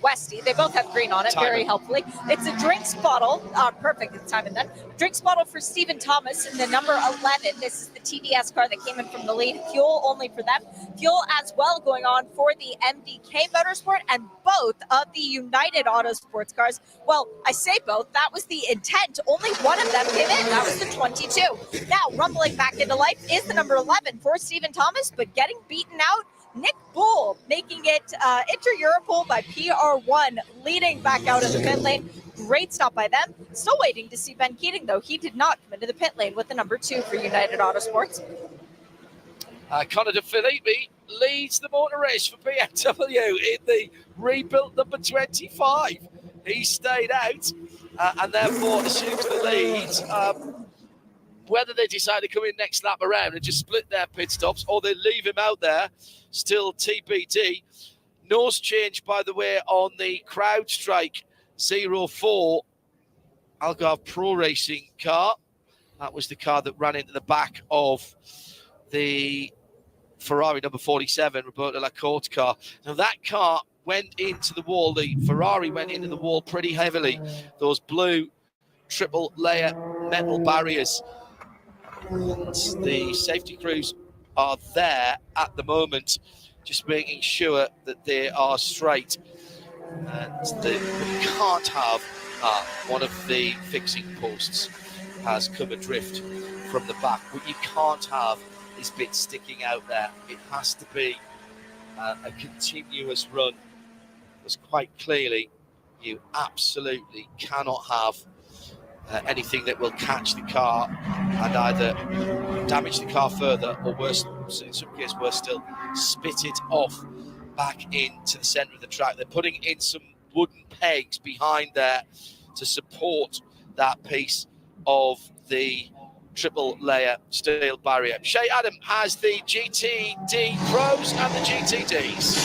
Westy. They both have green on it,
Timon.
very helpfully. It's a drinks bottle, perfect, it's Timon then. Drinks bottle for Stephen Thomas in the number 11. This is the TDS car that came in from the lead. Fuel only for them. Fuel as well going on for the MDK Motorsport and both of the United Autosports cars. Well, I say both. That was the intent. Only one of them came in. That was the 22. Now, rumbling back into life is the number 11 for Stephen Thomas, but getting beaten out, Nick Bull making it inter-Europol by PR1, leading back out of the pit lane. Great stop by them. Still waiting to see Ben Keating, though. He did not come into the pit lane with the number 2 for United Autosports.
Connor De Filippi leads the motor race for BMW in the rebuilt number 25. He stayed out and therefore assumes the lead. Whether they decide to come in next lap around and just split their pit stops or they leave him out there, still TBD. Nose change, by the way, on the CrowdStrike 04 Algarve Pro Racing car. That was the car that ran into the back of the Ferrari number 47, Roberto Lacorte car. Now that car went into the wall. The Ferrari went into the wall pretty heavily. Those blue triple layer metal barriers. And the safety crews are there at the moment, just making sure that they are straight. And we can't have one of the fixing posts has come adrift from the back. What you can't have is bits sticking out there. It has to be a continuous run, because quite clearly you absolutely cannot have anything that will catch the car and either damage the car further or worse, in some cases worse still, spit it off back into the centre of the track. They're putting in some wooden pegs behind there to support that piece of the triple layer steel barrier. Shea Adam has the GTD Pros and the GTDs.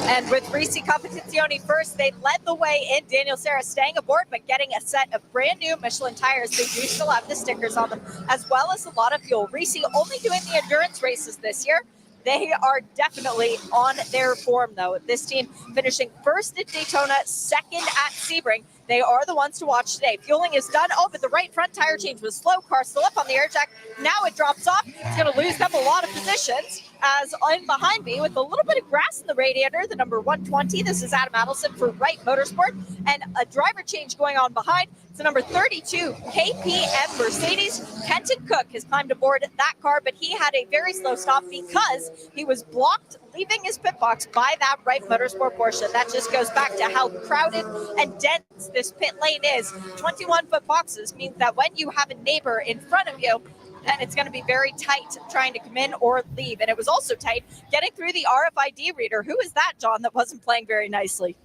And with Risi Competizione first, they led the way in. Daniel Serra staying aboard, but getting a set of brand new Michelin tires. They do still have the stickers on them, as well as a lot of fuel. Risi only doing the endurance races this year. They are definitely on their form, though. This team finishing first at Daytona, second at Sebring. They are the ones to watch today. Fueling is done. Oh, but the right front tire change was slow. Car still up on the air jack. Now it drops off. It's going to lose them a lot of positions. As in behind me, with a little bit of grass in the radiator, the number 120. This is Adam Adelson for Wright Motorsport. And a driver change going on behind. It's the number 32 KPM Mercedes. Kenton Cook has climbed aboard that car, but he had a very slow stop because he was blocked leaving his pit box by that Wright Motorsport Porsche. That just goes back to how crowded and dense this pit lane is. 21-foot boxes means that when you have a neighbor in front of you, then it's going to be very tight trying to come in or leave. And it was also tight getting through the RFID reader. Who is that, John, that wasn't playing very nicely?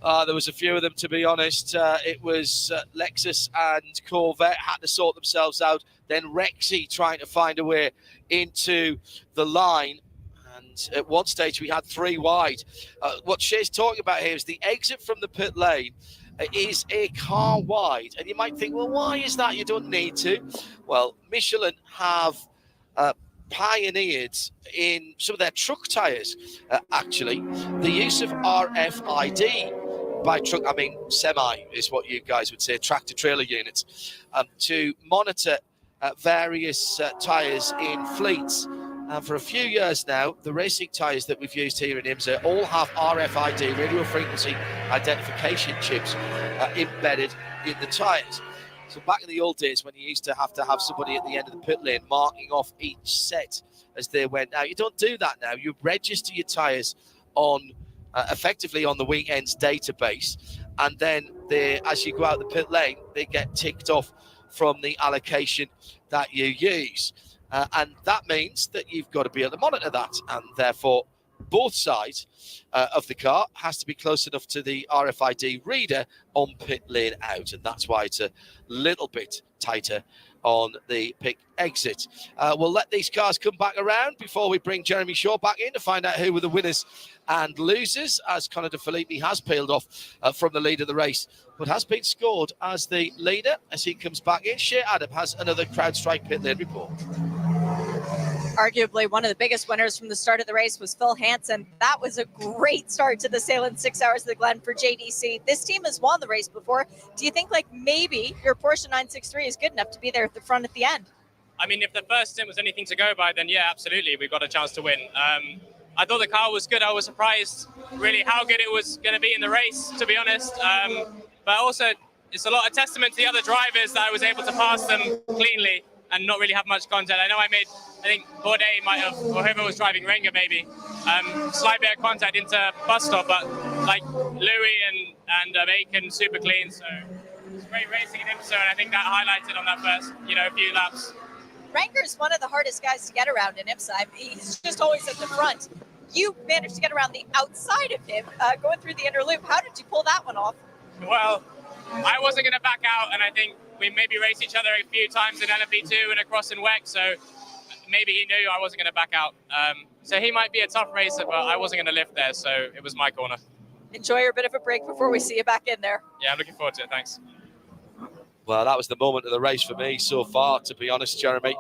There was a few of them, to be honest. It was Lexus and Corvette had to sort themselves out. Then Rexy trying to find a way into the line. And at one stage, we had 3 wide. What Shay's talking about here is the exit from the pit lane is a car wide. And you might think, well, why is that? You don't need to. Well, Michelin have pioneered in some of their truck tyres, actually, the use of RFID. By truck, I mean semi is what you guys would say, tractor trailer units, to monitor various tyres in fleets. And for a few years now, the racing tyres that we've used here in IMSA all have RFID, radio frequency identification chips, embedded in the tyres. So back in the old days when you used to have somebody at the end of the pit lane marking off each set as they went. Now, you don't do that now. You register your tyres on effectively on the weekend's database, and then as you go out the pit lane, they get ticked off from the allocation that you use. And that means that you've got to be able to monitor that, and therefore both sides of the car has to be close enough to the RFID reader on pit lane out, and that's why it's a little bit tighter on the pit exit. We'll let these cars come back around before we bring Jeremy Shaw back in to find out who were the winners and losers, as Conor De Filippi has peeled off from the lead of the race, but has been scored as the leader as he comes back in. Shea Adam has another CrowdStrike pit lane report.
Arguably one of the biggest winners from the start of the race was Phil Hansen. That was a great start to the Sahlen 6 Hours of the Glen for JDC. This team has won the race before. Do you think like maybe your Porsche 963 is good enough to be there at the front at the end?
I mean, if the first stint was anything to go by, then yeah, absolutely, we got a chance to win. I thought the car was good. I was surprised really how good it was going to be in the race, to be honest. But also, it's a lot of testament to the other drivers that I was able to pass them cleanly and not really have much contact. I think Bourdais might have, or whoever was driving Renger maybe, slight bit of contact into bus stop, but like Louis and Aiken super clean. So it's great racing in IMSA, and I think that highlighted on that first, few laps.
Renger's one of the hardest guys to get around in IMSA. I mean, he's just always at the front. You managed to get around the outside of him, going through the inner loop. How did you pull that one off?
Well, I wasn't going to back out, and I think we maybe raced each other a few times in LMP2 and across in WEC, so maybe he knew I wasn't going to back out. So he might be a tough racer, but I wasn't going to lift there, so it was my corner.
Enjoy your bit of a break before we see you back in there.
Yeah, I'm looking forward to it. Thanks.
Well, that was the moment of the race for me so far, to be honest, Jeremy.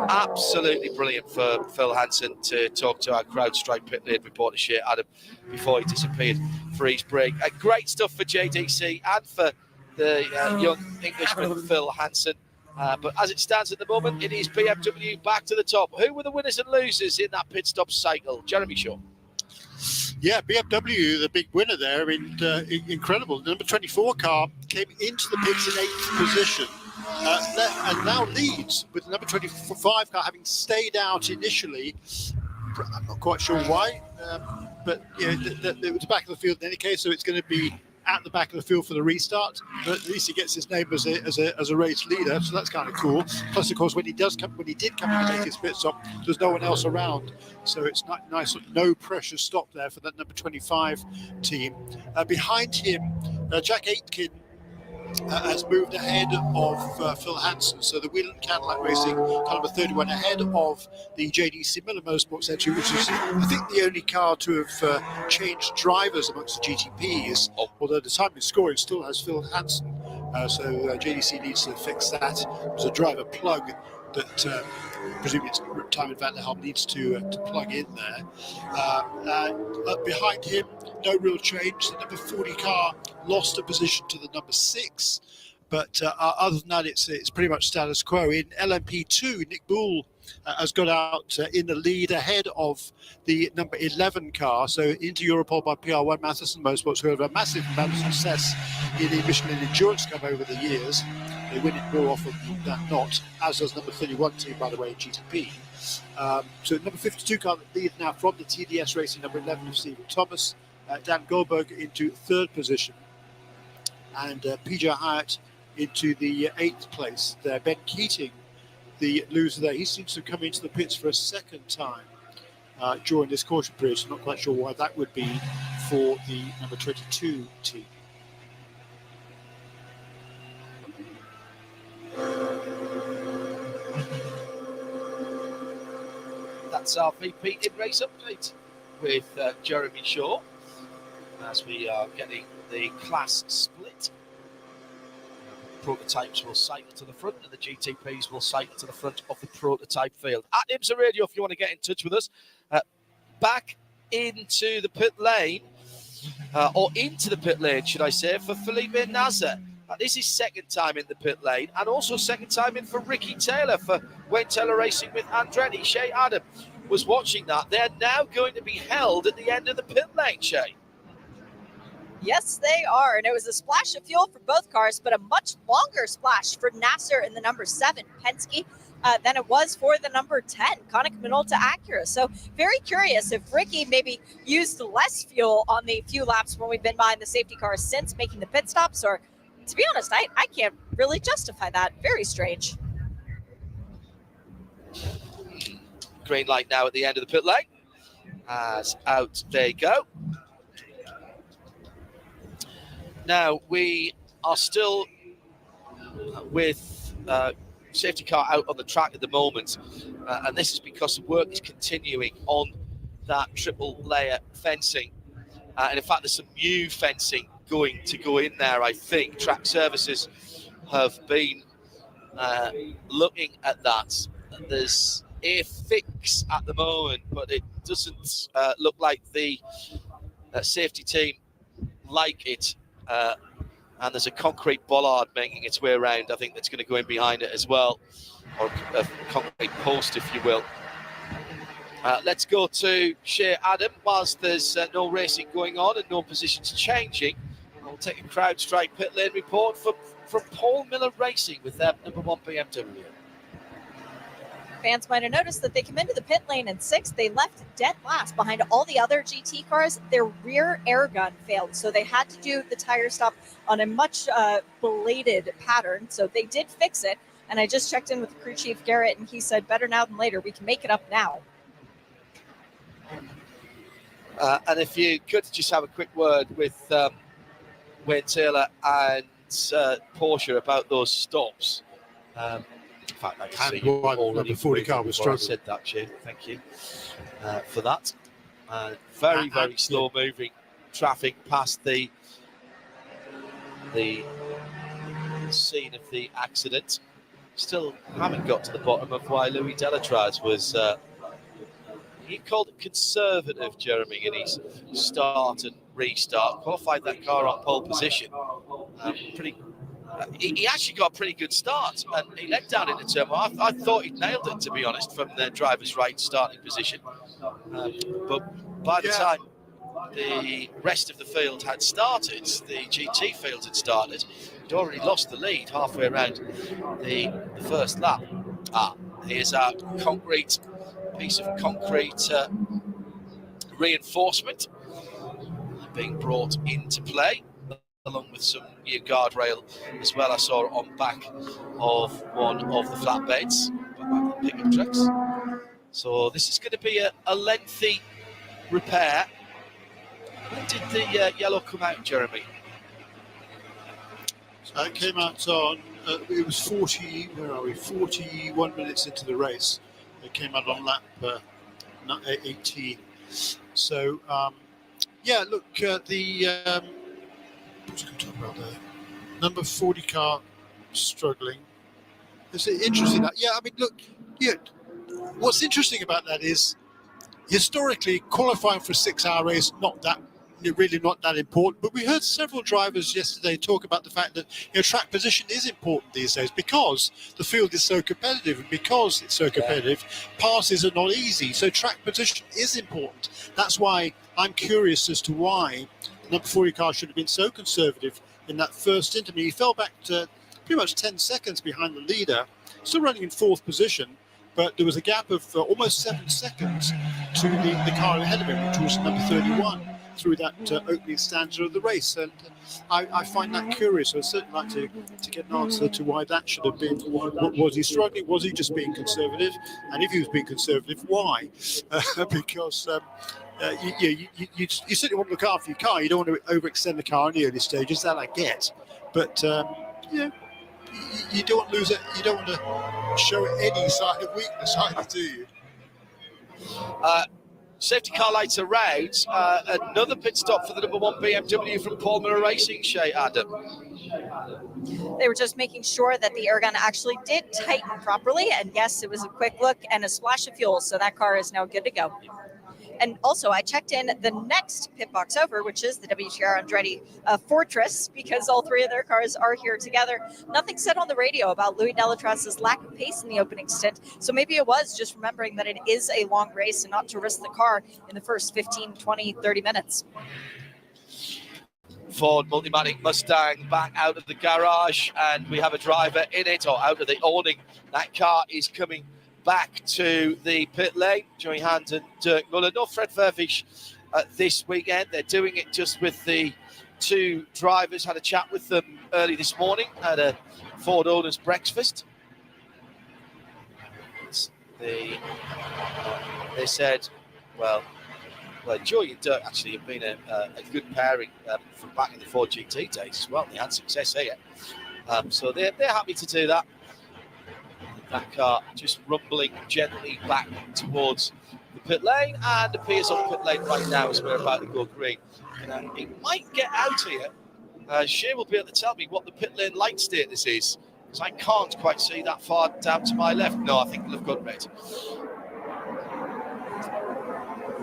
Absolutely brilliant for Phil Hansen to talk to our CrowdStrike pit lane reporter, Shea Adam, before he disappeared for his break. Great stuff for JDC and for the young Englishman, Phil Hansen. But as it stands at the moment, it is BMW back to the top. Who were the winners and losers in that pit stop cycle? Jeremy Shaw.
Yeah, BMW, the big winner there. I mean, incredible. The number 24 car came into the pits in 8th position and now leads with the number 25 car having stayed out initially. I'm not quite sure why, but it was back of the field in any case, so it's going to be at the back of the field for the restart, but at least he gets his name as a race leader, so that's kind of cool. Plus, of course, when he did come in to make his pit stop, there's no one else around, so it's nice, no pressure stop there for that number 25 team. Behind him, Jack Aitken has moved ahead of Phil Hansen. So the Whelen Cadillac Racing car number 31 ahead of the JDC Miller Motorsports entry, which is, I think, the only car to have changed drivers amongst the GTPs, although the time of scoring still has Phil Hansen. So JDC needs to fix that. There's a driver plug that presumably it's Timon van der Helm needs to plug in there. Behind him, no real change. The number 40 car lost a position to the number 6, but other than that, it's pretty much status quo. In LMP2, Nick Bull has got out in the lead ahead of the number 11 car. So into Europol by PR1 Matheson Motorsports, who have a massive amount of success in the Michelin Endurance Cup over the years. They win it more often than not, as does number 31 team, by the way, in GTP. So number 52 car that lead now from the TDS Racing, number 11 of Stephen Thomas. Dan Goldberg into 3rd position. And PJ Hyatt into the 8th place there. Ben Keating, the loser there, he seems to have come into the pits for a 2nd time during this caution period. So I'm not quite sure why that would be for the number 22 team.
That's our VP in race update with Jeremy Shaw as we are getting the class split. Prototypes will cycle to the front and the GTPs will cycle to the front of the prototype field. At IMSA Radio, if you want to get in touch with us, back into the pit lane, or into the pit lane, should I say, for Felipe Nasser. This is 2nd time in the pit lane, and also 2nd time in for Ricky Taylor for Wayne Taylor Racing with Andretti. Shay Adam was watching that. They're now going to be held at the end of the pit lane, Shay.
Yes, they are. And it was a splash of fuel for both cars, but a much longer splash for Nasser in the number 7 Penske than it was for the number 10 Konica Minolta Acura. So very curious if Ricky maybe used less fuel on the few laps when we've been behind the safety cars since making the pit stops, or to be honest, I can't really justify that. Very strange.
Green light now at the end of the pit lane. As out they go. Now we are still with safety car out on the track at the moment, and this is because the work is continuing on that triple layer fencing, and in fact there's some new fencing going to go in there. I think Track Services have been looking at that. There's a fix at the moment, but it doesn't look like the safety team like it. And there's a concrete bollard making its way around. I think that's going to go in behind it as well, or a concrete post, if you will. Let's go to Shea Adam. Whilst there's no racing going on and no positions changing, we'll take a CrowdStrike pit lane report from Paul Miller Racing with their number 1 BMW.
Fans might have noticed that they came into the pit lane in 6th. They left dead last behind all the other GT cars. Their rear air gun failed, so they had to do the tire stop on a much belated pattern. So they did fix it, and I just checked in with the crew chief, Garrett, and he said, better now than later. We can make it up now.
And if you could just have a quick word with Wayne Taylor and Porsche about those stops. In fact, I can see already 40 car was struggling. I said that, Jim. Thank you for that. Very, very slow moving traffic past the scene of the accident. Still haven't got to the bottom of why Louis Delatraz was. He called it conservative, Jeremy, in his start and restart. Qualified that car on pole position. He actually got a pretty good start, and he led down into turn. I thought he'd nailed it, to be honest, from the driver's right starting position. But by the time the rest of the field had started, the GT field had started, he'd already lost the lead halfway around the first lap. Here's our piece of concrete reinforcement being brought into play, along with some new guardrail as well. I saw it on back of one of the flatbeds, pickup trucks. So this is going to be a lengthy repair. When did the yellow come out, Jeremy?
Came out on, it was 41 minutes into the race. It came out on lap 18. So, yeah, look, what was I going to talk about there? Number 40 car struggling. It's interesting that, yeah, I mean, look, yeah, what's interesting about that is historically qualifying for a 6-hour race, really not that important, but we heard several drivers yesterday talk about the fact that track position is important these days because the field is so competitive, and because it's so competitive, passes are not easy, so track position is important. That's why I'm curious as to why number 40 car should have been so conservative in that first stint. I mean, he fell back to pretty much 10 seconds behind the leader, still running in 4th position, but there was a gap of almost 7 seconds to the car ahead of him, which was number 31, through that opening stanza of the race. And I find that curious. I'd certainly like to get an answer to why that should have been. Was he struggling? Was he just being conservative? And if he was being conservative, why? Because you certainly want to look after your car. You don't want to overextend the car in the early stages. That I get. But, you don't want to lose it. You don't want to show any sign of weakness either, do you?
Safety car lights are out. Another pit stop for the number 1 BMW from Palmer Racing, Shay Adam.
They were just making sure that the air gun actually did tighten properly. And yes, it was a quick look and a splash of fuel. So that car is now good to go. And also, I checked in the next pit box over, which is the WTR Andretti Fortress, because all 3 of their cars are here together. Nothing said on the radio about Louis Delatras's lack of pace in the opening stint. So maybe it was just remembering that it is a long race and not to risk the car in the first 15, 20, 30 minutes.
Ford Multimatic Mustang back out of the garage, and we have a driver in it, or out of the awning. That car is coming back to the pit lane. Joey Hand and Dirk Muller. No Fred Vervish this weekend. They're doing it just with the 2 drivers. Had a chat with them early this morning at a Ford owners breakfast. They said, well, Joey and Dirk actually have been a good pairing from back in the Ford GT days as well. They had success here. So they're happy to do that. That car just rumbling gently back towards the pit lane, and appears on pit lane right now as we're about to go green. It might get out here. Shea will be able to tell me what the pit lane light status is, because I can't quite see that far down to my left. No, I think they've got red.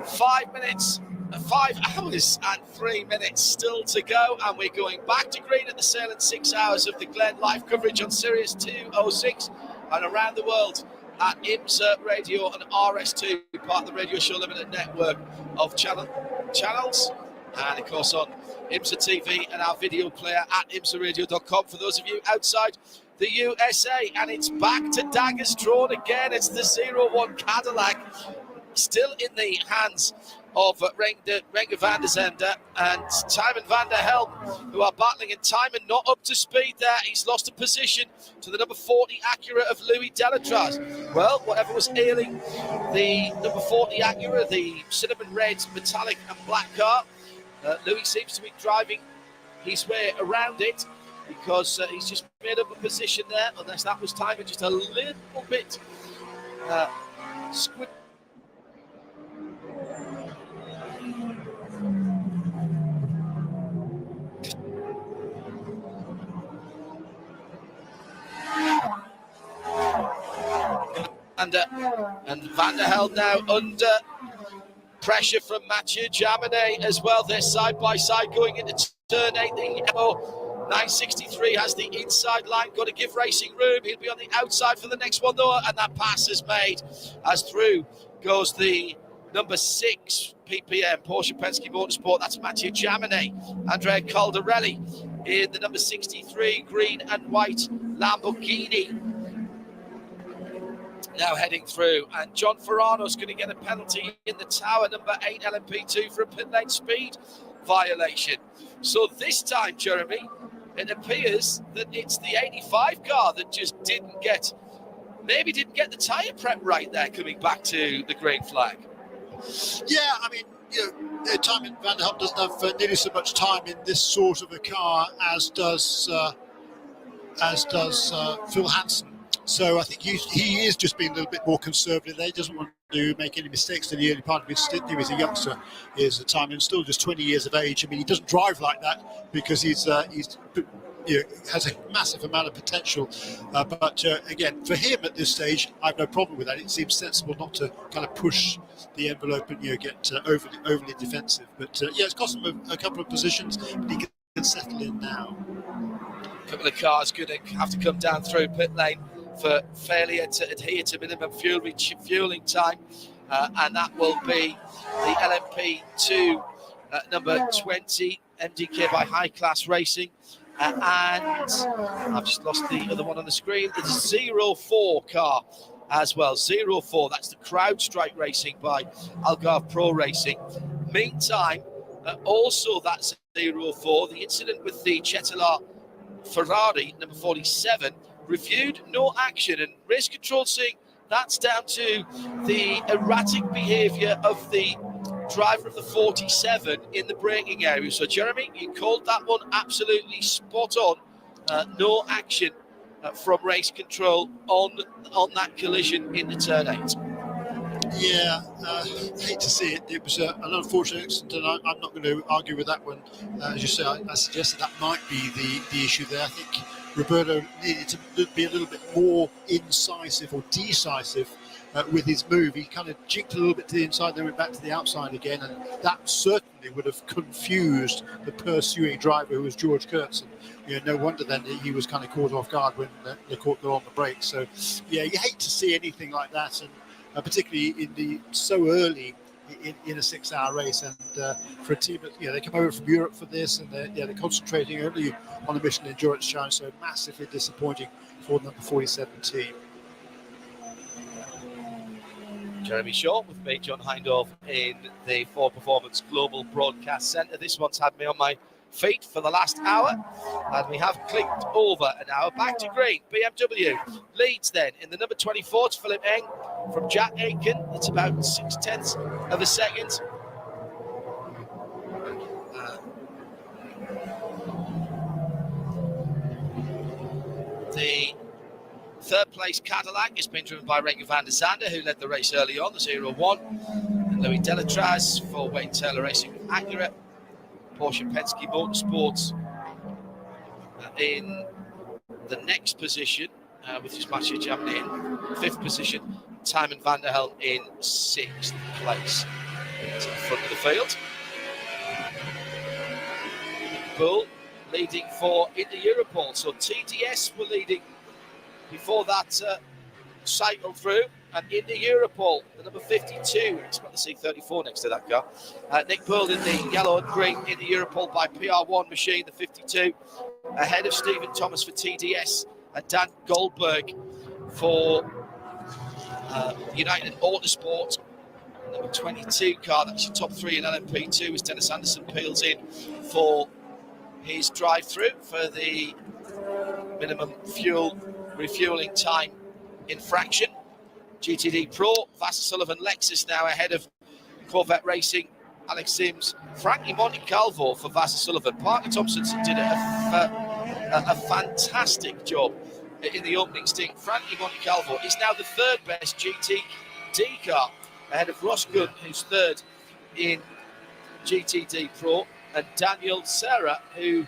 5 minutes, 5 hours and 3 minutes still to go, and we're going back to green at the Sahlen 6 hours of the Glen live coverage on Sirius 206 and around the world at IMSA Radio and RS2, part of the Radio Show Limited network of channels, and of course on IMSA TV and our video player at imsaradio.com for those of you outside the USA. And it's back to daggers drawn again. It's the 01 Cadillac, still in the hands of Renger van der Zende and Timon van der Helm, who are battling, and Timon not up to speed there. He's lost a position to the number 40 Acura of Louis Delatraz. Well, whatever was ailing the number 40 Acura, the cinnamon red, metallic and black car, Louis seems to be driving his way around it, because he's just made up a position there, unless that was Timon just a little bit squid. And Van der Helm now under pressure from Mathieu Jaminet as well. They're side by side going into turn 8. The MO 963 has the inside line, got to give racing room. He'll be on the outside for the next one though, and that pass is made as through goes the number 6 PPM Porsche Penske Motorsport. That's Mathieu Jaminet. Andrea Caldarelli in the number 63 green and white Lamborghini, now heading through, and John Ferrano's going to get a penalty in the tower, number 8 LMP2, for a pit lane speed violation. So this time, Jeremy, it appears that it's the 85 car that just didn't get the tyre prep right there, coming back to the green flag.
Yeah, I mean, Timon van der Helm doesn't have nearly so much time in this sort of a car as does as does Phil Hansen. So I think he is just being a little bit more conservative there. He doesn't want to make any mistakes in the early part of his stint. He was a youngster his time and still just 20 years of age. I mean, he doesn't drive like that because he's has a massive amount of potential. But again, for him at this stage, I have no problem with that. It seems sensible not to kind of push the envelope and get overly defensive. But it's cost him a couple of positions, but he can settle in now.
A couple of cars going to have to come down through pit lane for failure to adhere to minimum fueling time, and that will be the LMP2 number 20 MDK by High Class Racing, and I've just lost the other one on the screen. It's a 04 car as well. 04, that's the CrowdStrike Racing by Algarve Pro Racing. Meantime, also that's 04, the incident with the Cetilar Ferrari number 47 reviewed, no action, and race control saying that's down to the erratic behaviour of the driver of the 47 in the braking area. So Jeremy, you called that one absolutely spot on. No action from race control on that collision in the turn 8.
Yeah, hate to see it. It was an unfortunate accident, and I'm not going to argue with that one. As you say, I suggested that might be the issue there. I think Roberto needed to be a little bit more incisive or decisive with his move. He kind of jinked a little bit to the inside, then went back to the outside again, and that certainly would have confused the pursuing driver, who was George Kurtz. No wonder then that he was kind of caught off guard when they caught them on the brakes. So, yeah, you hate to see anything like that, and particularly so early in a 6-hour race. And for a team that they come over from Europe for this, and they're concentrating only on the Michelin Endurance Challenge, so massively disappointing for the number 47 team.
Jeremy Shaw with me, John Hindhaugh, in the Ford Performance Global Broadcast Centre. This one's had me on my feet for the last hour, and we have clicked over an hour. Back to green. BMW leads then in the number 24. It's Philip Eng from Jack Aitken. It's about 0.6 of a second. The third place Cadillac has been driven by Renger van der Zande, who led the race early on, the 0-1. And Louis Delatraz for Wayne Taylor Racing with Acura. Porsche Penske Motorsports in the next position, with his Mathieu Jabné in 5th position. Tymon van der Helm in 6th place. To the front of the field. Bull leading for Inter Europol. So TDS were leading before that cycle through, and Inter Europol, the number 52, expect to see 34 next to that car. Nick Pearl in the yellow and green, Inter Europol by PR1 machine, the 52, ahead of Stephen Thomas for TDS, and Dan Goldberg for United Autosport, number 22 car. That's your top 3 in LMP2 as Dennis Anderson peels in for his drive-through for the minimum fuel refueling time infraction. GTD Pro, Vassar Sullivan Lexus now ahead of Corvette Racing, Alex Sims, Frankie Montecalvo for Vassar Sullivan. Parker Thompson did a fantastic job in the opening stint. Frankie Montecalvo is now the 3rd best GTD car, ahead of Ross Gunn, who's 3rd in GTD Pro, and Daniel Serra, who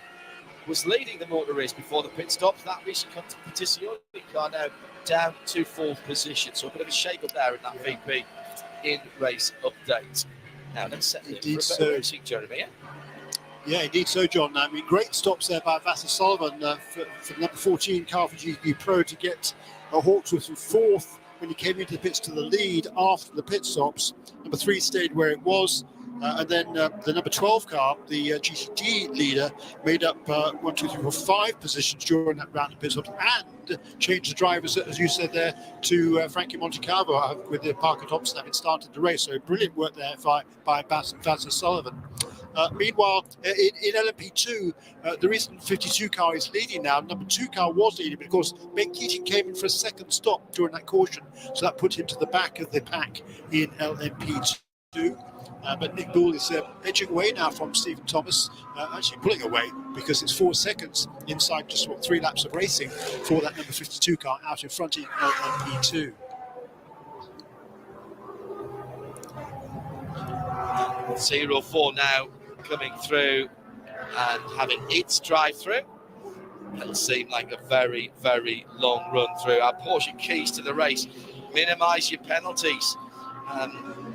was leading the motor race before the pit stops. That recent competizione car now down to 4th position. So a bit of a shake-up there in that VP in race update. Now let's set it for a better racing, Jeremy.
Yeah, indeed so, John. I mean, great stops there by Vassar Sullivan for the number 14 car for GP Pro to get Hawksworth from 4th when he came into the pits to the lead after the pit stops. Number 3 stayed where it was. And then the number 12 car, the GTD leader, made up 1, 2, 3, 4, 5 positions during that round of pit stops and changed the drivers, as you said there, to Frankie Montecalvo with the Parker Thompson having started the race. So brilliant work there by Vassar Sullivan. Meanwhile, in LMP2, the recent 52 car is leading now. Number 2 car was leading, but of course, Ben Keating came in for a second stop during that caution. So that put him to the back of the pack in LMP2. two. But Nick Bull is edging away now from Stephen Thomas, actually pulling away because it's 4 seconds inside just 3 laps of racing for that number 52 car out in front in P2.
Zero 4 now coming through and having its drive through. It'll seem like a very, very long run through. Our Porsche keys to the race: minimise your penalties.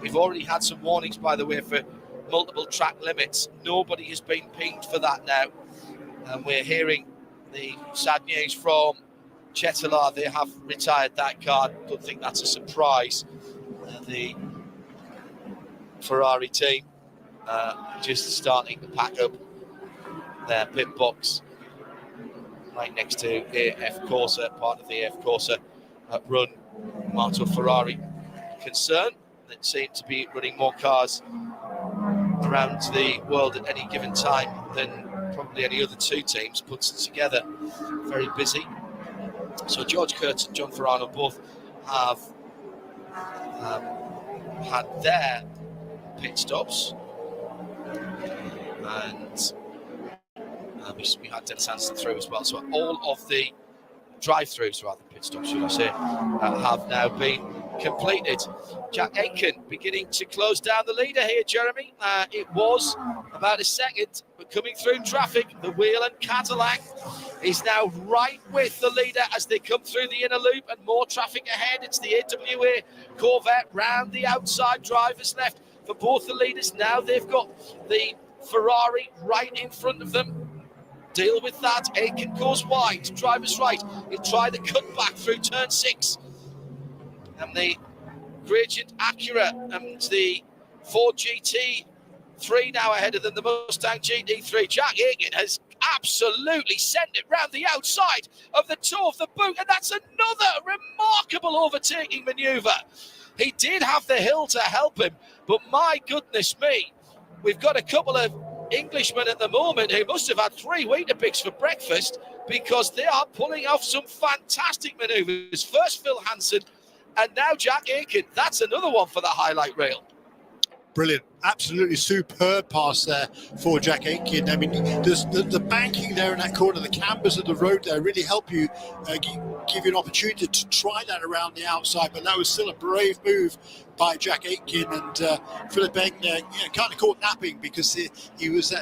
We've already had some warnings, by the way, for multiple track limits. Nobody has been pinged for that now. And we're hearing the sad news from Chetelaar. They have retired that car. Don't think that's a surprise. The Ferrari team just starting to pack up their pit box right next to AF Corsa, part of the AF Corsa run Marto Ferrari concern that seem to be running more cars around the world at any given time than probably any other two teams put together. Very busy. So George Curta and John Ferrano both have had their pit stops, and we had Dennis Hansen through as well. So all of the drive-throughs, rather pit stops, should I say, have now been completed. Jack Aitken beginning to close down the leader here, Jeremy. It was about a second, but coming through traffic, the Whelen Cadillac is now right with the leader as they come through the inner loop, and more traffic ahead. It's the AWA Corvette round the outside, drivers left for both the leaders. Now they've got the Ferrari right in front of them. Deal with that. Aitken goes wide, driver's right. He'll try the cutback through turn 6. And the Gradient Acura and the Ford GT3 now ahead of them, the Mustang GT3. Jack Aitken has absolutely sent it round the outside of the toe of the boot, and that's another remarkable overtaking manoeuvre. He did have the hill to help him, but my goodness me, we've got a couple of Englishmen at the moment who must have had 3 Weetabix for breakfast, because they are pulling off some fantastic manoeuvres. First Phil Hansen, and now Jack Aitken. That's another one for the highlight reel.
Brilliant, absolutely superb pass there for Jack Aitken. I mean, there's the banking there in that corner, the cambers of the road there really help you, give you an opportunity to try that around the outside. But that was still a brave move by Jack Aitken, and Philip Eng kind of caught napping because he was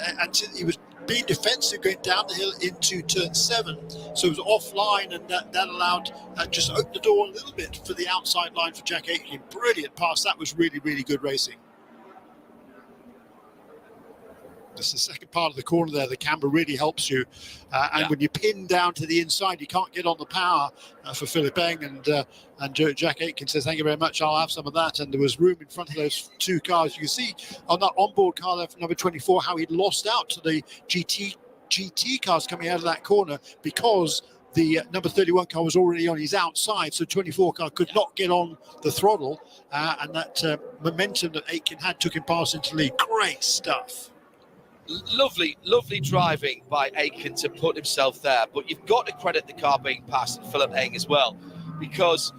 being defensive going down the hill into turn 7, so it was offline, and that allowed just opened the door a little bit for the outside line for Jack Aitken. Brilliant pass. That was really, really good racing. That's the second part of the corner there. The camber really helps you. And when you pin down to the inside, you can't get on the power for Philip Eng. And Jack Aitken says, thank you very much, I'll have some of that. And there was room in front of those 2 cars. You can see on that onboard car there for number 24 how he'd lost out to the GT cars coming out of that corner, because the number 31 car was already on his outside, so 24 car could not get on the throttle. And that momentum that Aitken had took him past into the lead. Great stuff.
Lovely, lovely driving by Aitken to put himself there. But you've got to credit the car being passed and Philip Eng as well, because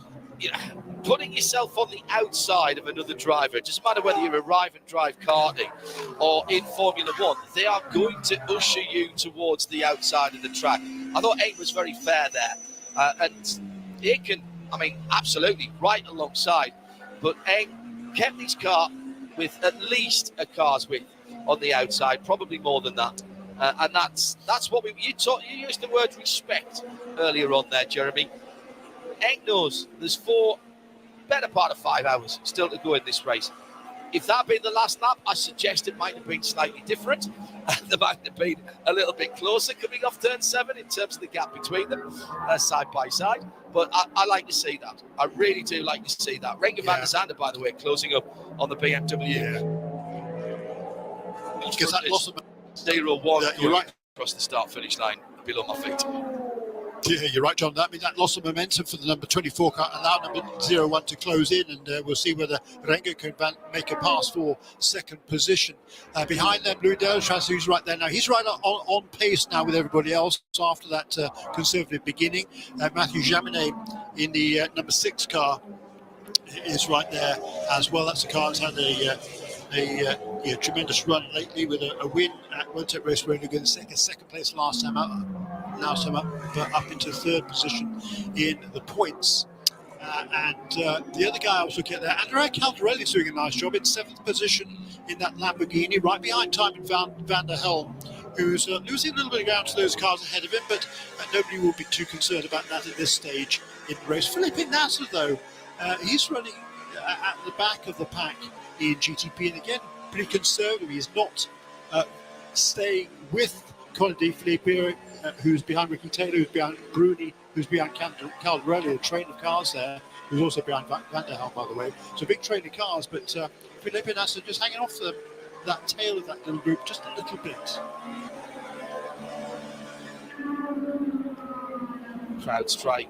putting yourself on the outside of another driver, it doesn't matter whether you're arrive and drive karting or in Formula One, they are going to usher you towards the outside of the track. I thought Aitken was very fair there. And Aitken, I mean, absolutely right alongside. But Eng kept his car with at least a car's width on the outside, probably more than that, and that's what you used the word respect earlier on there, Jeremy. Eng knows there's better part of 5 hours still to go in this race. If that had been the last lap, I suggest it might have been slightly different. There might have been a little bit closer coming off turn 7 in terms of the gap between them, side by side. But I like to see that. I really do like to see that. Renger van der Zande, by the way, closing up on the BMW.
Yeah. Because that loss of
0-1
you're right.
Across the start-finish line below my feet.
Yeah, you're right, John. That means that loss of momentum for the number 24 car allowed number 01 to close in, and we'll see whether Renger can make a pass for second position. Behind them, Louis Delchas, who's right there now. He's right on pace now with everybody else after that conservative beginning. Matthew Jaminet in the number 6 car is right there as well. That's the car that's had a tremendous run lately with a win at World Tech Race Road again, second place last time up, up into third position in the points. The other guy I was looking at there, Andrea Caldarelli, is doing a nice job in 7th position in that Lamborghini, right behind Timon van der Helm, who's losing a little bit of ground to those cars ahead of him, but nobody will be too concerned about that at this stage in the race. Felipe Nasser, though, he's running at the back of the pack in GTP, and again, pretty conservative. He's not staying with Colin De Filippo, who's behind Ricky Taylor, who's behind Bruni, who's behind Caldarelli, a train of cars there, who's also behind Van der Helm, by the way. So a big train of cars, but Felipe Nasser just hanging off that tail of that little group just a little bit.
CrowdStrike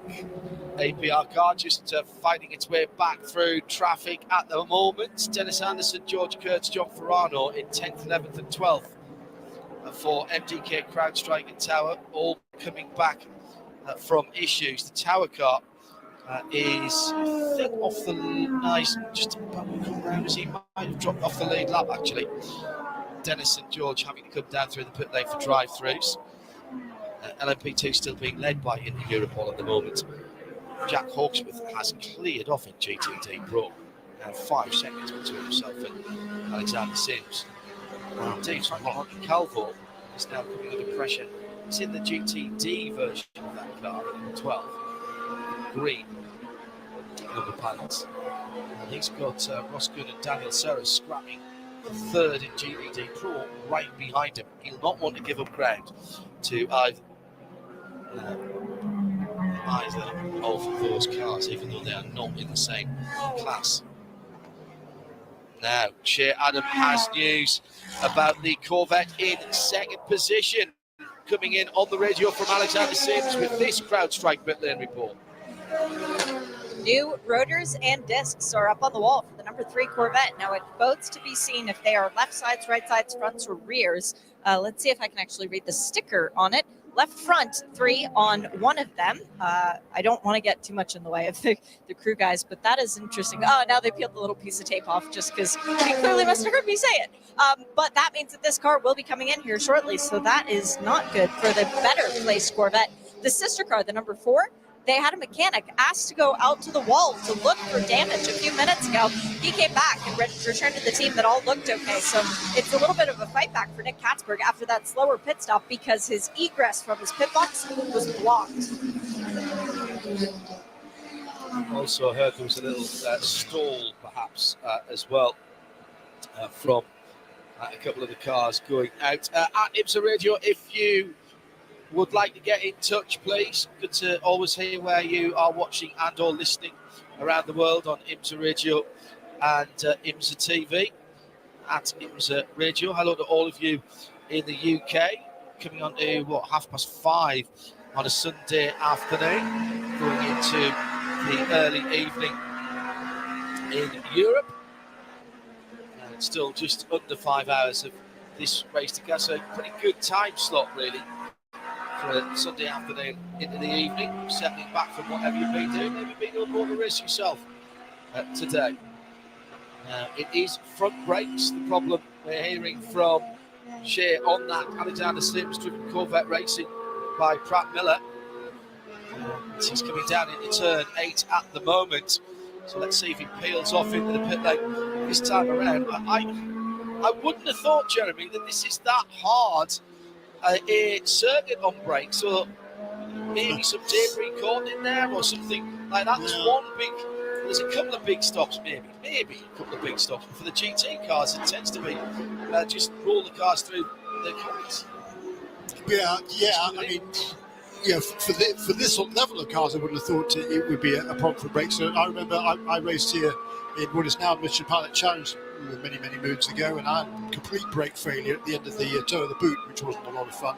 APR car just finding its way back through traffic at the moment. Dennis Anderson, George Kurtz, John Ferrano in 10th, 11th and 12th for MDK, CrowdStrike and Tower, all coming back from issues. The Tower car is, I think, off the nice, just about to come round as he might have dropped off the lead lap actually. Dennis and George having to come down through the pit lane for drive-throughs. LMP2 still being led by Indy Europol at the moment. Jack Hawksworth has cleared off in GT&D Pro. Now 5 seconds between himself and Alexander Sims. Dave's Martin Calvo is now coming under pressure. He's in the GTD version of that car, number 12. Green number panels. And he's got Ross Good and Daniel Serra scrapping third in GTD Pro right behind him. He'll not want to give up ground to either of those cars, even though they are not in the same class. Now, Shea Adam has news about the Corvette in 2nd position. Coming in on the radio from Alexander Sims with this CrowdStrike pit lane report.
New rotors and discs are up on the wall for the number 3 Corvette. Now it boats to be seen if they are left sides, right sides, fronts, or rears. Let's see if I can actually read the sticker on it. Left front 3 on one of them. I don't want to get too much in the way of the crew guys, but that is interesting. Oh, now they peeled the little piece of tape off just because he clearly must have heard me say it. But that means that this car will be coming in here shortly, so that is not good for the better placed Corvette. The sister car, the number 4, they had a mechanic asked to go out to the wall to look for damage a few minutes ago. He came back and returned to the team that all looked okay. So it's a little bit of a fight back for Nick Katzberg after that slower pit stop because his egress from his pit box was blocked.
Also heard there was a little stall perhaps as well from a couple of the cars going out. At IMSA Radio, if you would like to get in touch, please. Good to always hear where you are watching and or listening around the world on IMSA Radio and IMSA TV at IMSA Radio. Hello to all of you in the UK. Coming on to, 5:30 on a Sunday afternoon, going into the early evening in Europe. And it's still just under 5 hours of this race to go, so pretty good time slot, really, for a Sunday afternoon into the evening, settling back from whatever you've been doing, maybe being on board the race yourself today. It is front brakes, the problem we're hearing from Shea on that Alexander Sims driven Corvette racing by Pratt Miller. He's coming down into turn 8 at the moment, so let's see if he peels off into the pit lane this time around. I wouldn't have thought, Jeremy, that this is that hard a circuit on brakes, or maybe some debris caught in there or something like that. There's a couple of big stops, maybe a couple of big stops. But for the GT cars, it tends to be just roll the cars through the corners.
Yeah. I mean, for this level of cars, I wouldn't have thought it would be a problem for brakes. So I remember I raced here in what is now Michelin Pilot Challenge many moons ago, and I had complete brake failure at the end of the toe of the boot, which wasn't a lot of fun.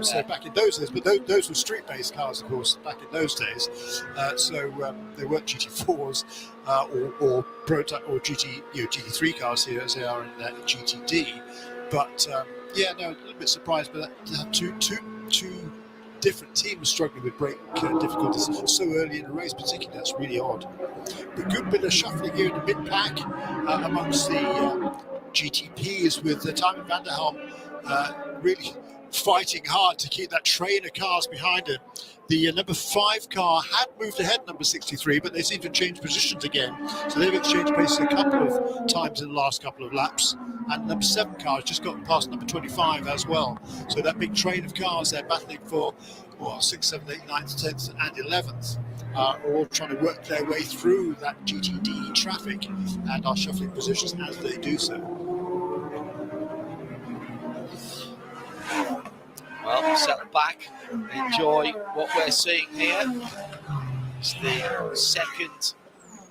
So back in those days, but those were street-based cars, of course, back in those days. So they weren't GT4s or prototype or GT3 cars here as they are in GTD. But a little bit surprised by that. To have two different teams struggling with brake difficulties so early in the race, particularly, that's really odd. a good bit of shuffling here in the mid-pack amongst the GTPs, with Timon van der Helm really fighting hard to keep that train of cars behind him. The number 5 car had moved ahead number 63, but they seem to change positions again. So they've exchanged places a couple of times in the last couple of laps. And number 7 car has just gotten past number 25 as well. So that big train of cars, they're battling for 6th, 7th, 8th, 9th, 10th and 11th. Are all trying to work their way through that GTD traffic and are shuffling positions as they do so.
Well, settle back, enjoy what we're seeing here. It's the second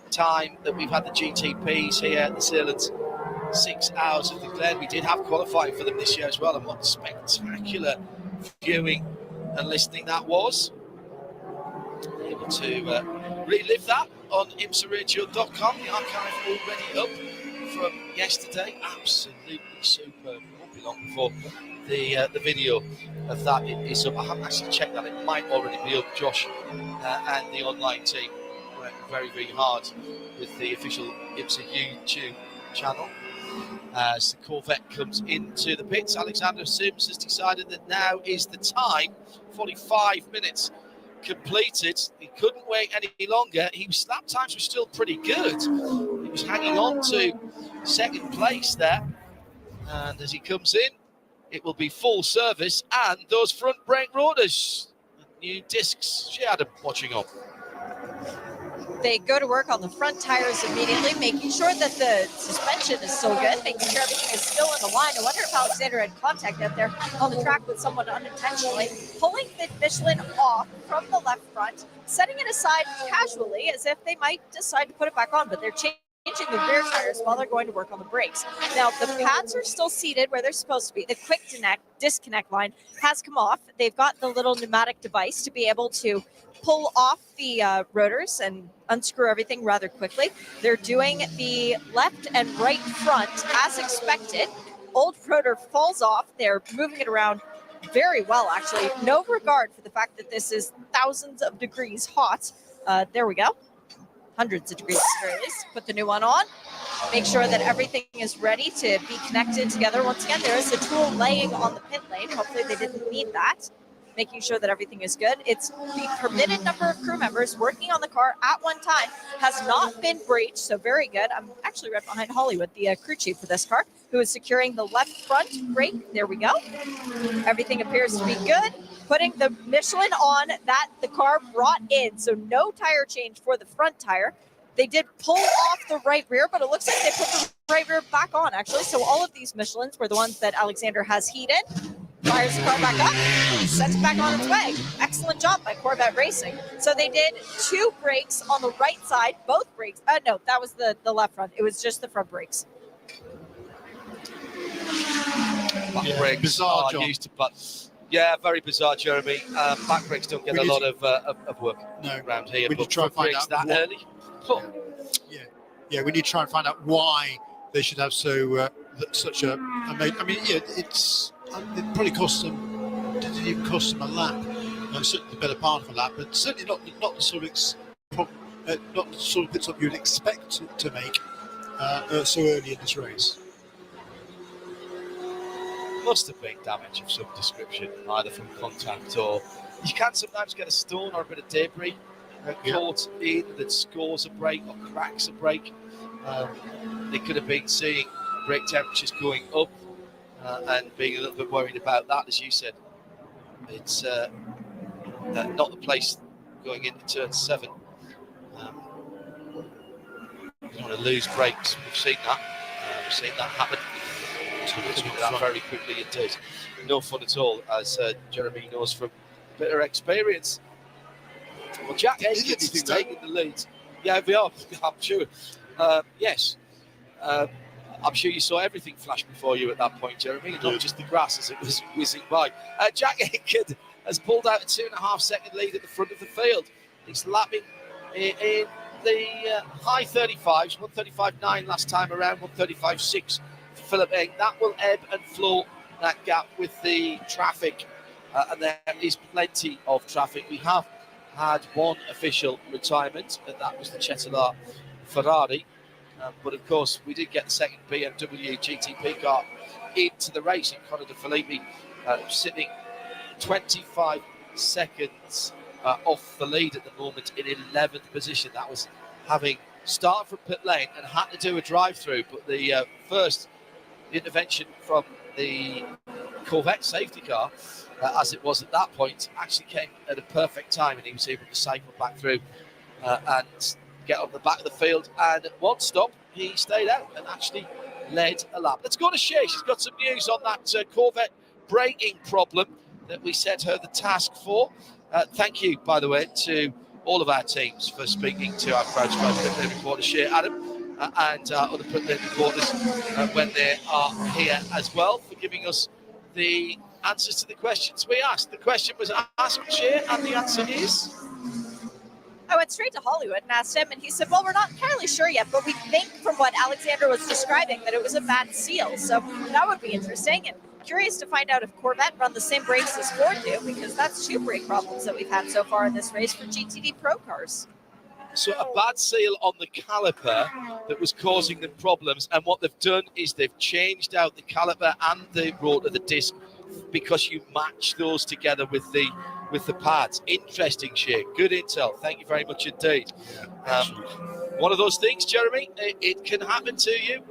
time that we've had the GTPs here at the Sahlen's 6 hours of the Glen. We did have qualifying for them this year as well, and what spectacular viewing and listening that was. Able to relive that on imsaradio.com. The archive already up from yesterday. Absolutely superb. It won't be long before the video of that is up. I haven't actually checked that. It might already be up. Josh and the online team working very, very hard with the official IMSA YouTube channel. As the Corvette comes into the pits, Alexander Sims has decided that now is the time. 45 minutes completed. He couldn't wait any longer. His lap times were still pretty good. He was hanging on to second place there. And as he comes in, it will be full service, and those front brake rotors, new discs, she had them watching up.
They go to work on the front tires immediately, making sure that the suspension is still good, making sure everything is still in the line. I wonder if Alexander had contact out there on the track with someone unintentionally, pulling the Michelin off from the left front, setting it aside casually as if they might decide to put it back on, but they're changing the rear tires while they're going to work on the brakes. Now, the pads are still seated where they're supposed to be. The quick disconnect line has come off. They've got the little pneumatic device to be able to pull off the rotors and unscrew everything rather quickly. They're doing the left and right front as expected. Old rotor falls off. They're moving it around very well, actually. No regard for the fact that this is thousands of degrees hot. There we go. Hundreds of degrees at the very least. Put the new one on. Make sure that everything is ready to be connected together. Once again, there is a tool laying on the pit lane. Hopefully they didn't need that. Making sure that everything is good. It's the permitted number of crew members working on the car at one time has not been breached, so very good. I'm actually right behind Hollywood, the crew chief for this car, who is securing the left front brake. There we go. Everything appears to be good. Putting the Michelin on that the car brought in, so no tire change for the front tire. They did pull off the right rear, but it looks like they put the right rear back on, actually. So all of these Michelins were the ones that Alexander has heated. Fires the car back up, sets it back on its way. Excellent job by Corvette Racing. So they did 2 brakes on the right side, both brakes. No, that was the left front. It was just the front brakes.
Back brakes
bizarre
are
job.
used to, but yeah, very bizarre, Jeremy. Back brakes don't get a lot of work around here.
We need
But
to try and
front
find
brakes
out
that early. Oh.
Yeah, we need to try and find out why they should have such a. I mean, yeah, it probably cost them. Didn't even cost them a lap. Certainly the better part of a lap, but certainly not the sort of pit stop you'd expect to make so early in this race.
Must have been damage of some description, either from contact or you can sometimes get a stone or a bit of debris caught in that scores a brake or cracks a brake. They could have been seeing brake temperatures going up and being a little bit worried about that, as you said. It's not the place going into turn 7. You want to lose brakes. We've seen that. We've seen that happen. That very quickly indeed. No fun at all, as Jeremy knows from bitter experience. Well, Jack Aiken is taking the lead. Yeah, we are. I'm sure. Yes. I'm sure you saw everything flash before you at that point, Jeremy, and not just the grass as it was whizzing by. Jack Aiken has pulled out a 2.5 second lead at the front of the field. He's lapping in the high 35s, 135.9 last time around, 135.6 for Philip Egg. That will ebb and flow that gap with the traffic, and there is plenty of traffic. We have had one official retirement, and that was the Chetalar Ferrari. But of course, we did get the second BMW GTP car into the race in Conor de Filippi, sitting 25 seconds off the lead at the moment in 11th position. That was having started from pit lane and had to do a drive-through, but the first intervention from the Corvette safety car, as it was at that point, actually came at a perfect time, and he was able to cycle back through and get on the back of the field. And at one stop, he stayed out and actually led a lap. Let's go to Shay. She's got some news on that Corvette braking problem that we set her the task for. Thank you, by the way, to all of our teams for speaking to our CrowdStrike pit lane reporter, Shay Adam, and other pit lane reporters when they are here as well, for giving us the answers to the questions we asked. The question was asked, Shay, and the answer is?
I went straight to Hollywood and asked him, and he said, well, we're not entirely sure yet, but we think from what Alexander was describing that it was a bad seal. So that would be interesting, and curious to find out if Corvette run the same brakes as Ford do, because that's 2 brake problems that we've had so far in this race for GTD Pro cars.
So a bad seal on the caliper that was causing them problems, and what they've done is they've changed out the caliper and the rotor, the disc, because you match those together with the pads. Interesting, Shay. Good intel. Thank you very much indeed. One of those things, Jeremy, it can happen to you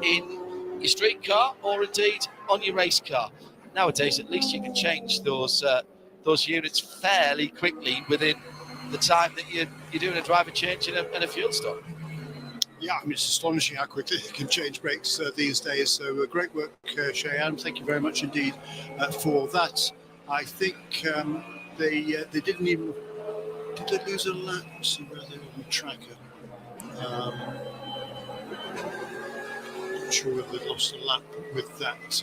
in your street car or indeed on your race car. Nowadays, at least you can change those units fairly quickly within the time that you're doing a driver change and a fuel stop.
Yeah, I mean, it's astonishing how quickly they can change brakes these days. So great work, Cheyenne. Thank you very much indeed for that. I think they didn't even... Did they lose a lap? Let's see where they were on the tracker. Not sure whether they lost a lap with that.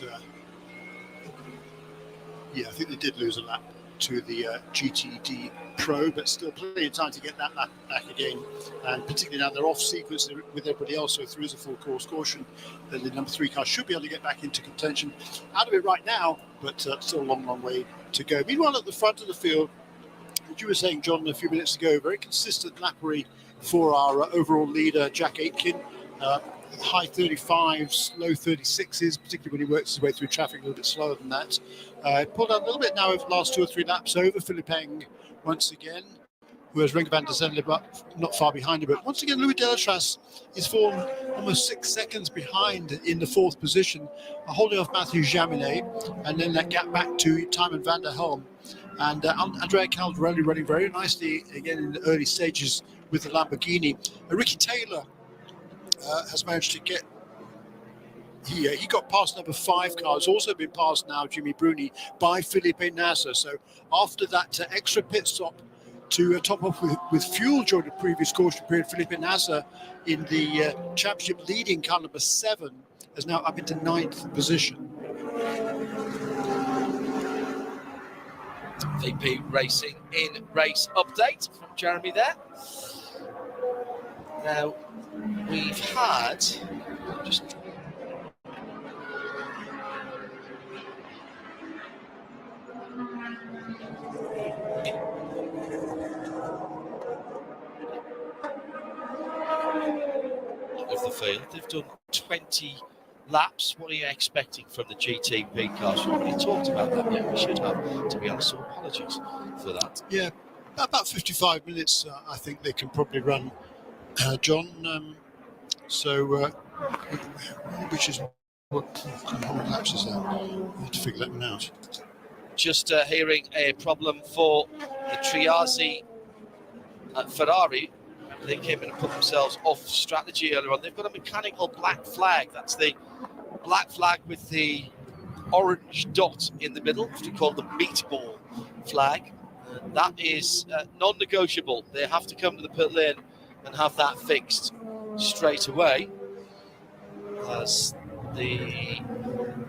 Yeah, I think they did lose a lap to the GTD Pro, but still plenty of time to get that lap back again. And particularly now they're off sequence with everybody else, so if there is a full course caution, then the number 3 car should be able to get back into contention. Out of it right now, but still a long, long way to go. Meanwhile, at the front of the field, as you were saying, John, a few minutes ago, very consistent lappery for our overall leader, Jack Aitken. High 35s, low 36s, particularly when he works his way through traffic a little bit slower than that. Pulled out a little bit now over the last 2 or 3 laps over Philippeng once again, whereas Renger van der Zende not far behind him. But once again, Louis Delatras is fallen almost 6 seconds behind in the 4th position, holding off Matthew Jaminet, and then that gap back to Timon van der Helm. And Andrea Caldarelli running very nicely again in the early stages with the Lamborghini. Ricky Taylor has managed to get, he got past number 5 car. It's also been passed now, Jimmy Bruni, by Felipe Nasser. So after that extra pit stop to top off with fuel during the previous caution period, Felipe Nasser in the championship leading car number 7 is now up into 9th position.
VP Racing in race update from Jeremy there. Now, we've had just of the field. They've done 20 laps. What are you expecting from the GTP cars? We've already talked about that yet. We should have, to be honest, so apologies for that.
Yeah, about 55 minutes I think they can probably run, John. Which is what laps is that? I have to figure that one out.
Just hearing a problem for the Triazzi Ferrari. They came in and put themselves off strategy earlier on. They've got a mechanical black flag. That's the black flag with the orange dot in the middle, which we call the meatball flag. That is non-negotiable. They have to come to the pit lane and have that fixed straight away, as the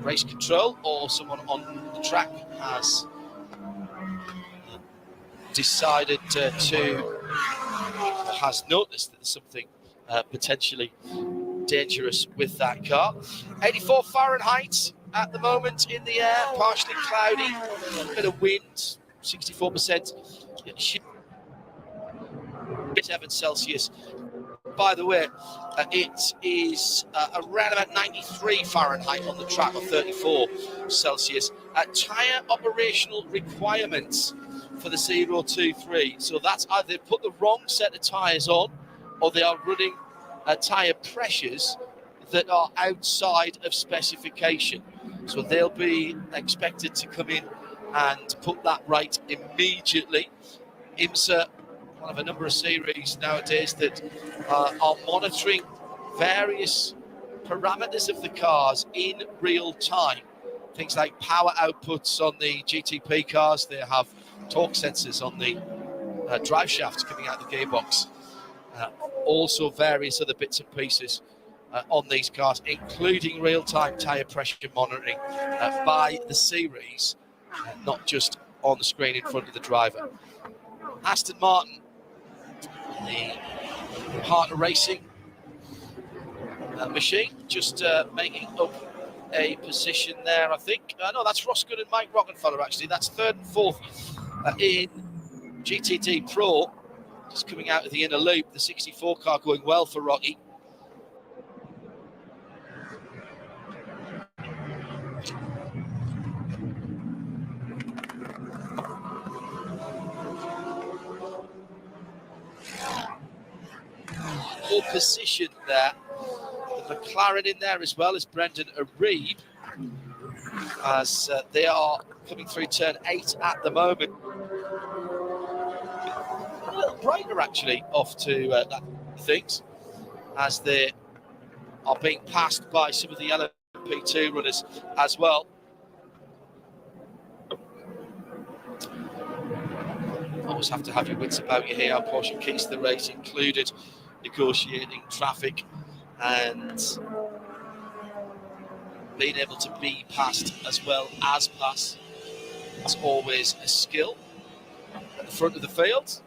race control or someone on the track has decided has noticed that there's something potentially dangerous with that car. 84 Fahrenheit at the moment in the air, partially cloudy, a bit of wind, 64%. 37 Celsius. By the way, it is around about 93 Fahrenheit on the track, or 34 Celsius. Tyre operational requirements for the 023. So that's either they put the wrong set of tyres on, or they are running tyre pressures that are outside of specification. So they'll be expected to come in and put that right immediately. IMSA, one of a number of series nowadays that are monitoring various parameters of the cars in real time. Things like power outputs on the GTP cars. They have torque sensors on the drive shafts coming out of the gearbox. Also various other bits and pieces on these cars, including real-time tyre pressure monitoring by the series, not just on the screen in front of the driver. Aston Martin, the Heart of Racing machine, just making up a position there, I think. No, that's Roscoe and Mike Rockefeller, actually. That's third and fourth in GTD Pro, just coming out of the inner loop. The 64 car going well for Rocky. Position there. The McLaren in there as well as Brendan Arieb, as they are coming through turn 8 at the moment. A little brighter actually off to things, as they are being passed by some of the LMP2 runners as well. Always have to have your wits about you here. Our portion keys to the race included negotiating traffic and being able to be passed as well as pass. It's always a skill. At the front of the field,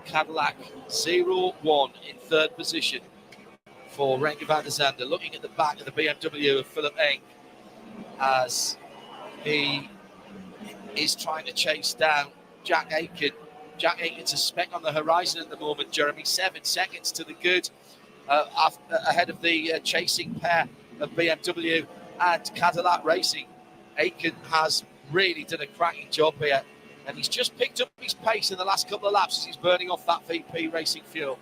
Cadillac 0-1 in third position for Renger van der Zande, looking at the back of the BMW of Philip Eng as he is trying to chase down Jack Aitken. Jack Aitken's a speck on the horizon at the moment, Jeremy. 7 seconds to the good, ahead of the chasing pair of BMW and Cadillac Racing. Aitken has really done a cracking job here, and he's just picked up his pace in the last couple of laps as he's burning off that VP Racing fuel.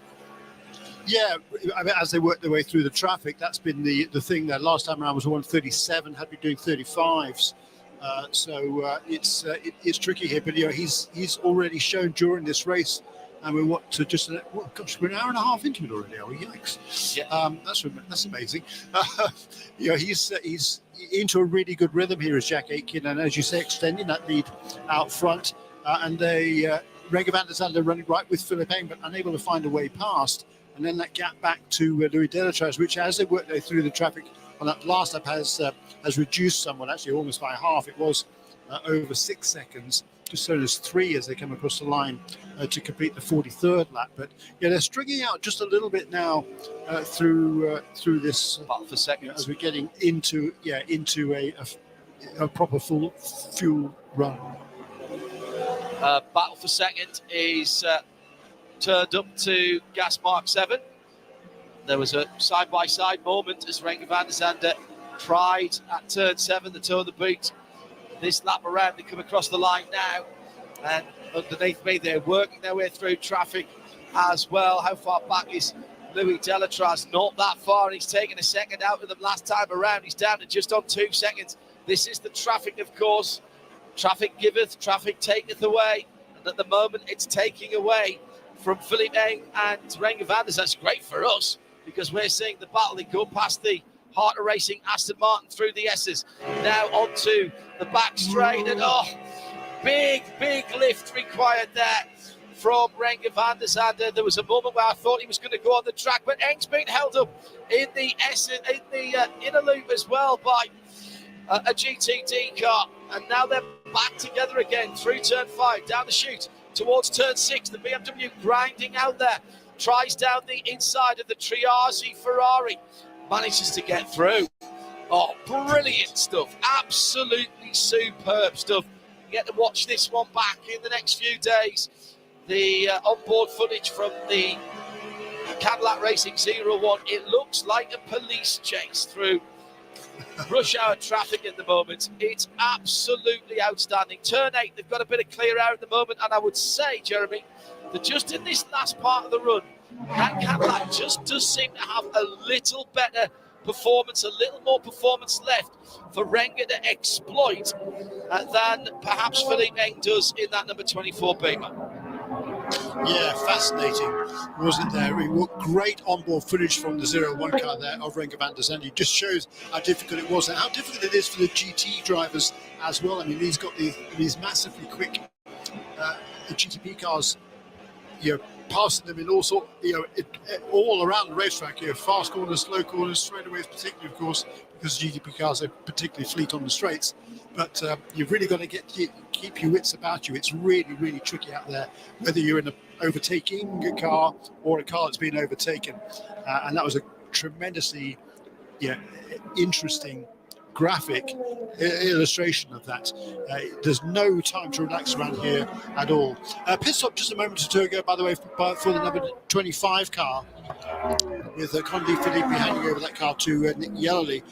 Yeah, I mean, as they work their way through the traffic, that's been the thing there. Last time around was 137, had been doing 35s. So it's tricky here, but he's already shown during this race, and we're we're an hour and a half into it already, are we? Yikes! Yeah. That's amazing. He's into a really good rhythm here as Jack Aitken, and as you say, extending that lead out front, and Renger van der Zande running right with Philip Eng, but unable to find a way past, and then that gap back to Louis Delatraz, which as they work their through the traffic on that last lap has reduced somewhat, actually almost by half. It was over 6 seconds, just so there's 3 as they come across the line to complete the 43rd lap. But yeah, they're stringing out just a little bit now through this
battle for second,
as we're getting into a proper full fuel run.
Battle for second is turned up to gas mark 7. There was a side-by-side moment as Renger van der Zande tried at turn 7, the toe of the boot. This lap around, they come across the line now, and underneath me, they're working their way through traffic as well. How far back is Louis Delatraz? Not that far. He's taken a second out of them last time around. He's down to just on 2 seconds. This is the traffic, of course. Traffic giveth, traffic taketh away. And at the moment, it's taking away from Philip Eng and Renger van der Zande. That's great for us, because we're seeing the battle. They go past the Heart of Racing Aston Martin through the S's. Now onto the back straight, and big lift required there from Renger van der Zande. There was a moment where I thought he was going to go on the track, but Eng's been held up in the inner loop as well by a GTD car, and now they're back together again through turn 5, down the chute towards turn 6. The BMW grinding out there, tries down the inside of the Triazzi Ferrari, manages to get through. Oh, brilliant stuff. Absolutely superb stuff. You get to watch this one back in the next few days. the onboard footage from the Cadillac Racing 01, it looks like a police chase through rush hour traffic at the moment. It's absolutely outstanding. Turn 8, they've got a bit of clear out at the moment, and I would say, Jeremy, that just in this last part of the run, that Cadillac just does seem to have a little better performance, a little more performance left for Renger to exploit than perhaps Philippe Eng does in that number 24 Beamer.
Yeah, fascinating, wasn't there? I mean, what great onboard footage from the 01 car there of Renger van der Zande. Just shows how difficult it was and how difficult it is for the GT drivers as well. I mean, he's got these massively quick GTP cars, passing them in all sort, all around the racetrack. Fast corners, slow corners, straightaways, particularly, of course, because GTP cars are particularly fleet on the straights. But you've really got to keep your wits about you. It's really, really tricky out there, whether you're in an overtaking car or a car that's been overtaken. And that was a tremendously, interesting graphic illustration of that. There's no time to relax around here at all. Pit stop just a moment or two ago, by the way, for the number 25 car, with Condi Philippe handing over that car to Nick Yellowly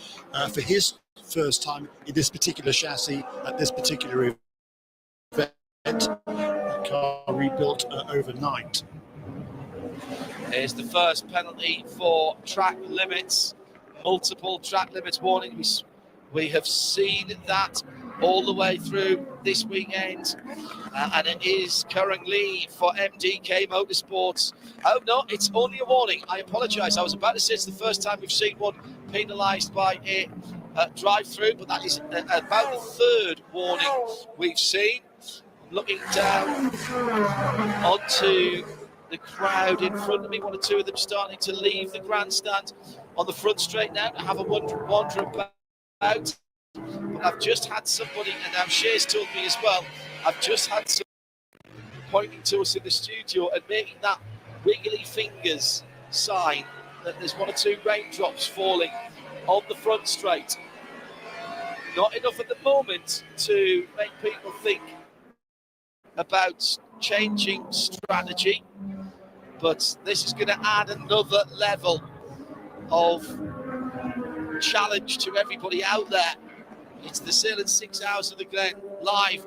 for his first time in this particular chassis at this particular event. Car rebuilt overnight.
Here's the first penalty for track limits, multiple track limits warning. We have seen that all the way through this weekend, and it is currently for MDK Motorsports. Oh no, it's only a warning. I apologise. I was about to say it's the first time we've seen one penalised by a drive-through, but that is about the third warning we've seen. I'm looking down onto the crowd in front of me. One or two of them starting to leave the grandstand on the front straight now to have a wander about. But I've just had somebody, and now Shay's told me as well, I've just had somebody pointing to us in the studio and making that wiggly fingers sign that there's one or two raindrops falling on the front straight. Not enough at the moment to make people think about changing strategy, but this is going to add another level of challenge to everybody out there. It's the Sahlen 6 Hours of the Glen live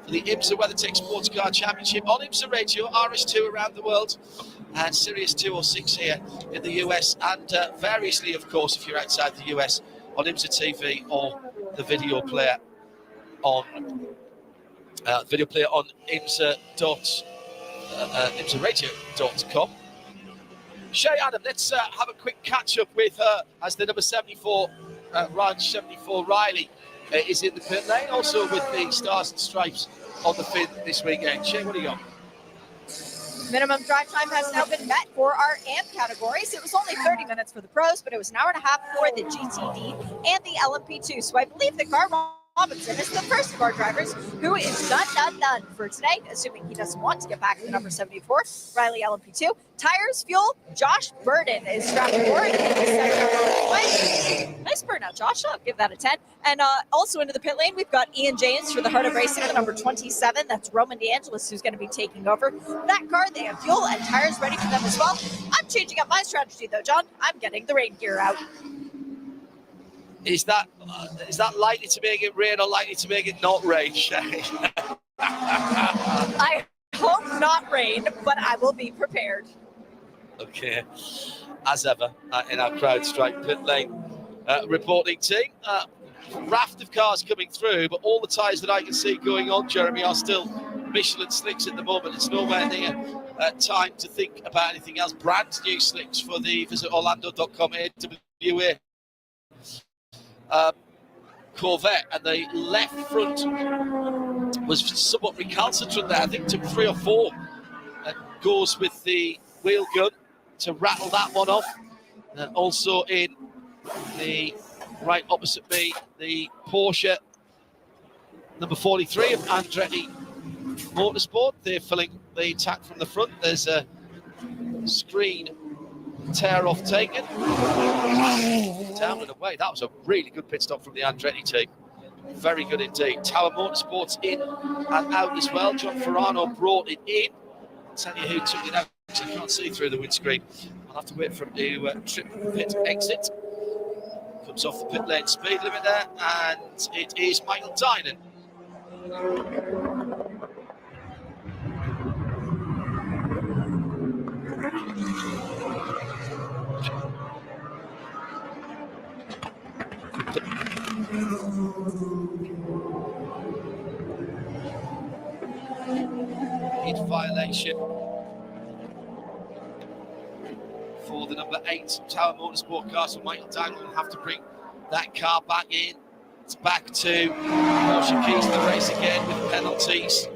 for the IMSA WeatherTech Sports Car Championship on IMSA Radio, RS2 around the world, and Sirius 206 here in the US, and variously, of course, if you're outside the US, on IMSA TV or the video player on IMSA.IMSARadio.com. Shay Adam, let's have a quick catch up with her as the number 74, Ranch 74 Riley, is in the pit lane, also with the Stars and Stripes on the fin this weekend. Shay, what do you got?
Minimum drive time has now been met for our AMP categories. It was only 30 minutes for the pros, but it was an hour and a half for the GTD and the LMP2. So I believe that Gar Robinson is the first of our drivers who is done for today, assuming he doesn't want to get back to number 74, Riley LMP2. Tires, fuel, Josh Burden is strapped forward in the second. Nice burnout, Josh. I'll give that a 10. And also into the pit lane, we've got Ian James for the Heart of Racing, the number 27. That's Roman DeAngelis who's going to be taking over that car. They have fuel and tires ready for them as well. I'm changing up my strategy though, John. I'm getting the rain gear out.
Is that likely to make it rain or likely to make it not rain, Shay?
I hope not rain, but I will be prepared.
Okay, as ever, in our CrowdStrike pit lane reporting team. Raft of cars coming through, but all the tyres that I can see going on, Jeremy, are still Michelin slicks at the moment. It's nowhere near time to think about anything else. Brand new slicks for the visit Orlando.com AWA Corvette, and the left front was somewhat recalcitrant there. I think took 3 or 4 goes with the wheel gun to rattle that one off. And also in the right opposite me, the Porsche number 43 of Andretti Motorsport. They're filling the attack from the front. There's a screen tear off taken. Down and away. That was a really good pit stop from the Andretti team. Very good indeed. Tower Motorsports in and out as well. John Ferrano brought it in tell you who took it out. I can't see through the windscreen. I'll have to wait for him to trip the pit exit. Comes off the pit lane speed limit there, and it is Michael Dynan. In violation for the number 8 Tower Motorsport car, so Michael Dynan will have to bring that car back in. It's back to Porsche Keys to race again with penalties.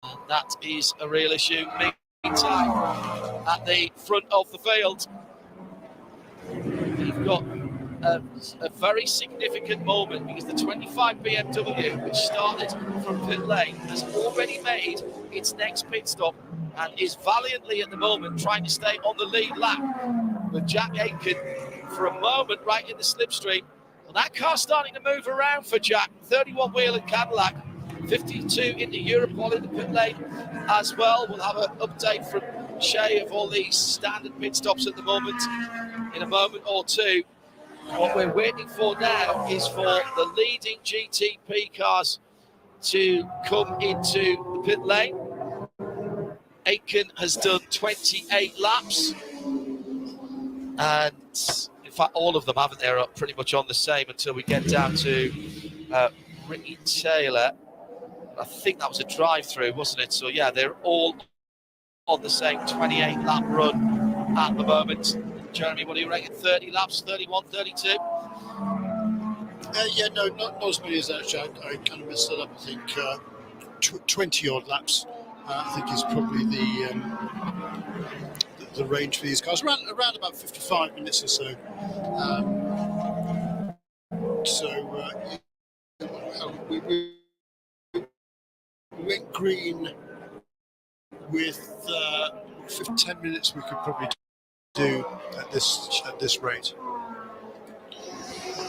And that is a real issue. Meantime, at the front of the field, we've got a very significant moment because the 25 BMW, which started from pit lane, has already made its next pit stop and is valiantly at the moment trying to stay on the lead lap with Jack Aitken for a moment right in the slipstream. Well, that car's starting to move around for Jack. 31 Whelen Cadillac, 52 into Europol in the pit lane as well. We'll have an update from Shay of all these standard pit stops at the moment in a moment or two. What we're waiting for now is for the leading GTP cars to come into the pit lane. Aitken has done 28 laps, and in fact all of them haven't. They're pretty much on the same until we get down to Ricky Taylor. I think that was a drive-through, wasn't it? So yeah, they're all on the same 28 lap run at the moment. Jeremy, what do you reckon? 30 laps, 31, 32?
Yeah, no, not as many as that. I kind of messed that up. I think 20 odd laps. I think is probably the range for these cars. Around about 55 minutes or so. We went green with 10 minutes. We could probably do at this rate.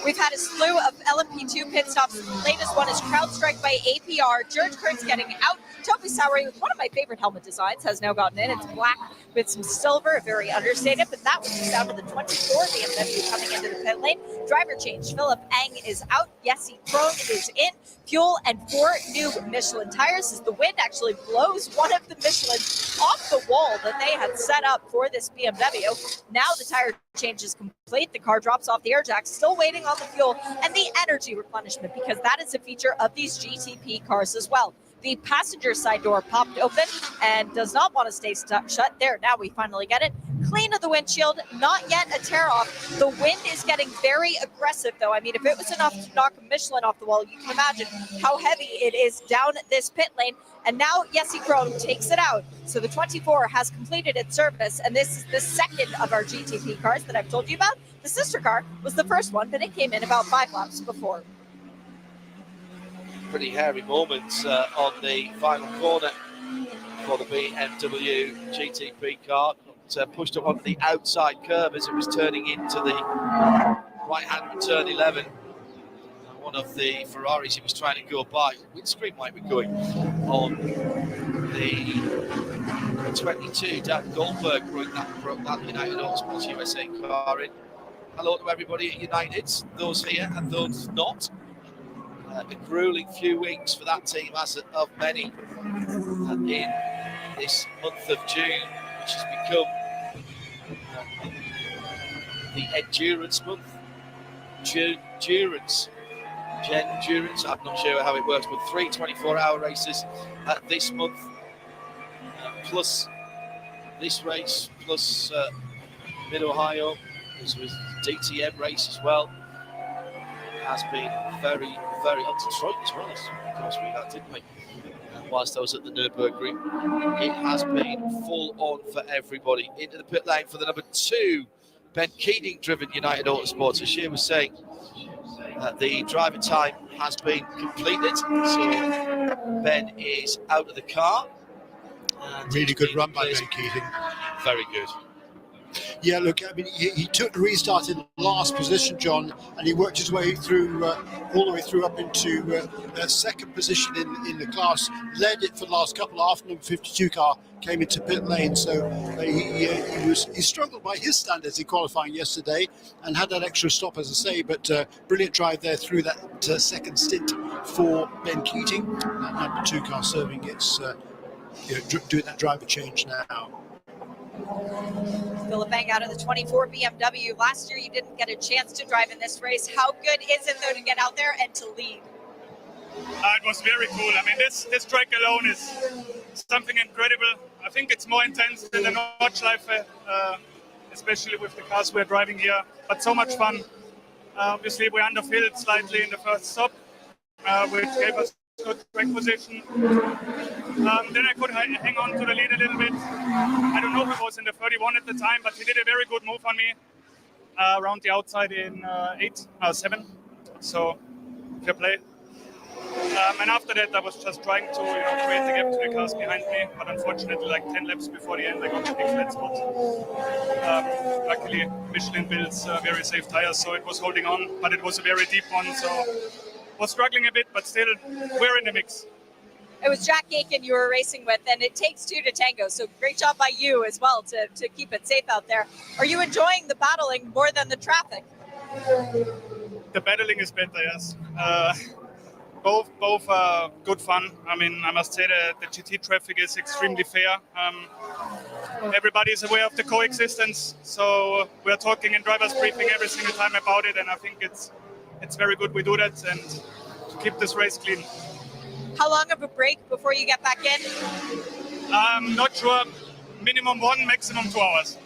We've had a slew of LMP2 pit stops. The latest one is CrowdStrike by APR. George Kurt's getting out. Toby Sowery, with one of my favorite helmet designs, has now gotten in. It's black with some silver, very understated, but that was just out of the 24 BMW coming into the pit lane. Driver change. Philip Ang is out. Jesse Krohn is in. Fuel and 4 new Michelin tires as the wind actually blows one of the Michelin off the wall that they had set up for this BMW. Now the tire change is complete. The car drops off the air jack, still waiting on the fuel and the energy replenishment, because that is a feature of these GTP cars as well. The passenger side door popped open and does not want to stay shut. There, now we finally get it. Clean of the windshield, not yet a tear off. The wind is getting very aggressive though. I mean, if it was enough to knock Michelin off the wall, you can imagine how heavy it is down this pit lane. And now Jesse Krohn takes it out. So the 24 has completed its service, and this is the second of our GTP cars that I've told you about. The sister car was the first one, but it came in about 5 laps before.
Pretty hairy moments on the final corner for the BMW GTP car. Pushed up onto the outside curve as it was turning into the right-hand turn 11. One of the Ferraris he was trying to go by. Windscreen might be going on the 22. Dan Goldberg broke that United Autosports USA car in. Hello to everybody at United, those here and those not. A grueling few weeks for that team, as of many, in this month of June, which has become the endurance month. Endurance. I'm not sure how it works, but 3 24-hour races this month, plus this race, plus Mid-Ohio. This was DTM race as well. It has been very, very up to Detroit as well. Of course, we had, didn't we? Whilst I was at the Nürburgring, it has been full on for everybody. Into the pit lane for the number 2 Ben Keating driven United Autosports. As Shea was saying, the driver time has been completed, so Ben is out of the car.
Really good run by Ben Keating.
Very good.
Yeah, look, I mean, he took the restart in last position, John, and he worked his way through, all the way through up into second position in the class, led it for the last couple after number 52 car came into pit lane. So he struggled by his standards in qualifying yesterday and had that extra stop, as I say, but brilliant drive there through that second stint for Ben Keating. That number 2 car serving its, doing that driver change now.
Philip Eng out of the 24 BMW. Last year, you didn't get a chance to drive in this race. How good is it, though, to get out there and to lead?
It was very cool. I mean, this track alone is something incredible. I think it's more intense than the Nordschleife, especially with the cars we're driving here, but so much fun. Obviously, we underfilled slightly in the first stop, which gave us good track position. Then I could hang on to the lead a little bit. I don't know if it was in the 31 at the time, but he did a very good move on me around the outside in 7. So, fair play. And after that, I was just trying to create the gap to the cars behind me, but unfortunately, like 10 laps before the end, I got a big flat spot. Luckily, Michelin builds very safe tires, so it was holding on, but it was a very deep one, so was struggling a bit, but still, we're in the mix.
It was Jack Aiken you were racing with, and it takes 2 to tango, so great job by you as well to keep it safe out there. Are you enjoying the battling more than the traffic?
The battling is better, yes. Both are good fun. I mean, I must say that the GT traffic is extremely fair. Everybody is aware of the coexistence, so we're talking in driver's briefing every single time about it, and I think it's very good we do that and to keep this race clean.
How long of a break before you get back in?
I'm not sure. Minimum 1, maximum 2 hours.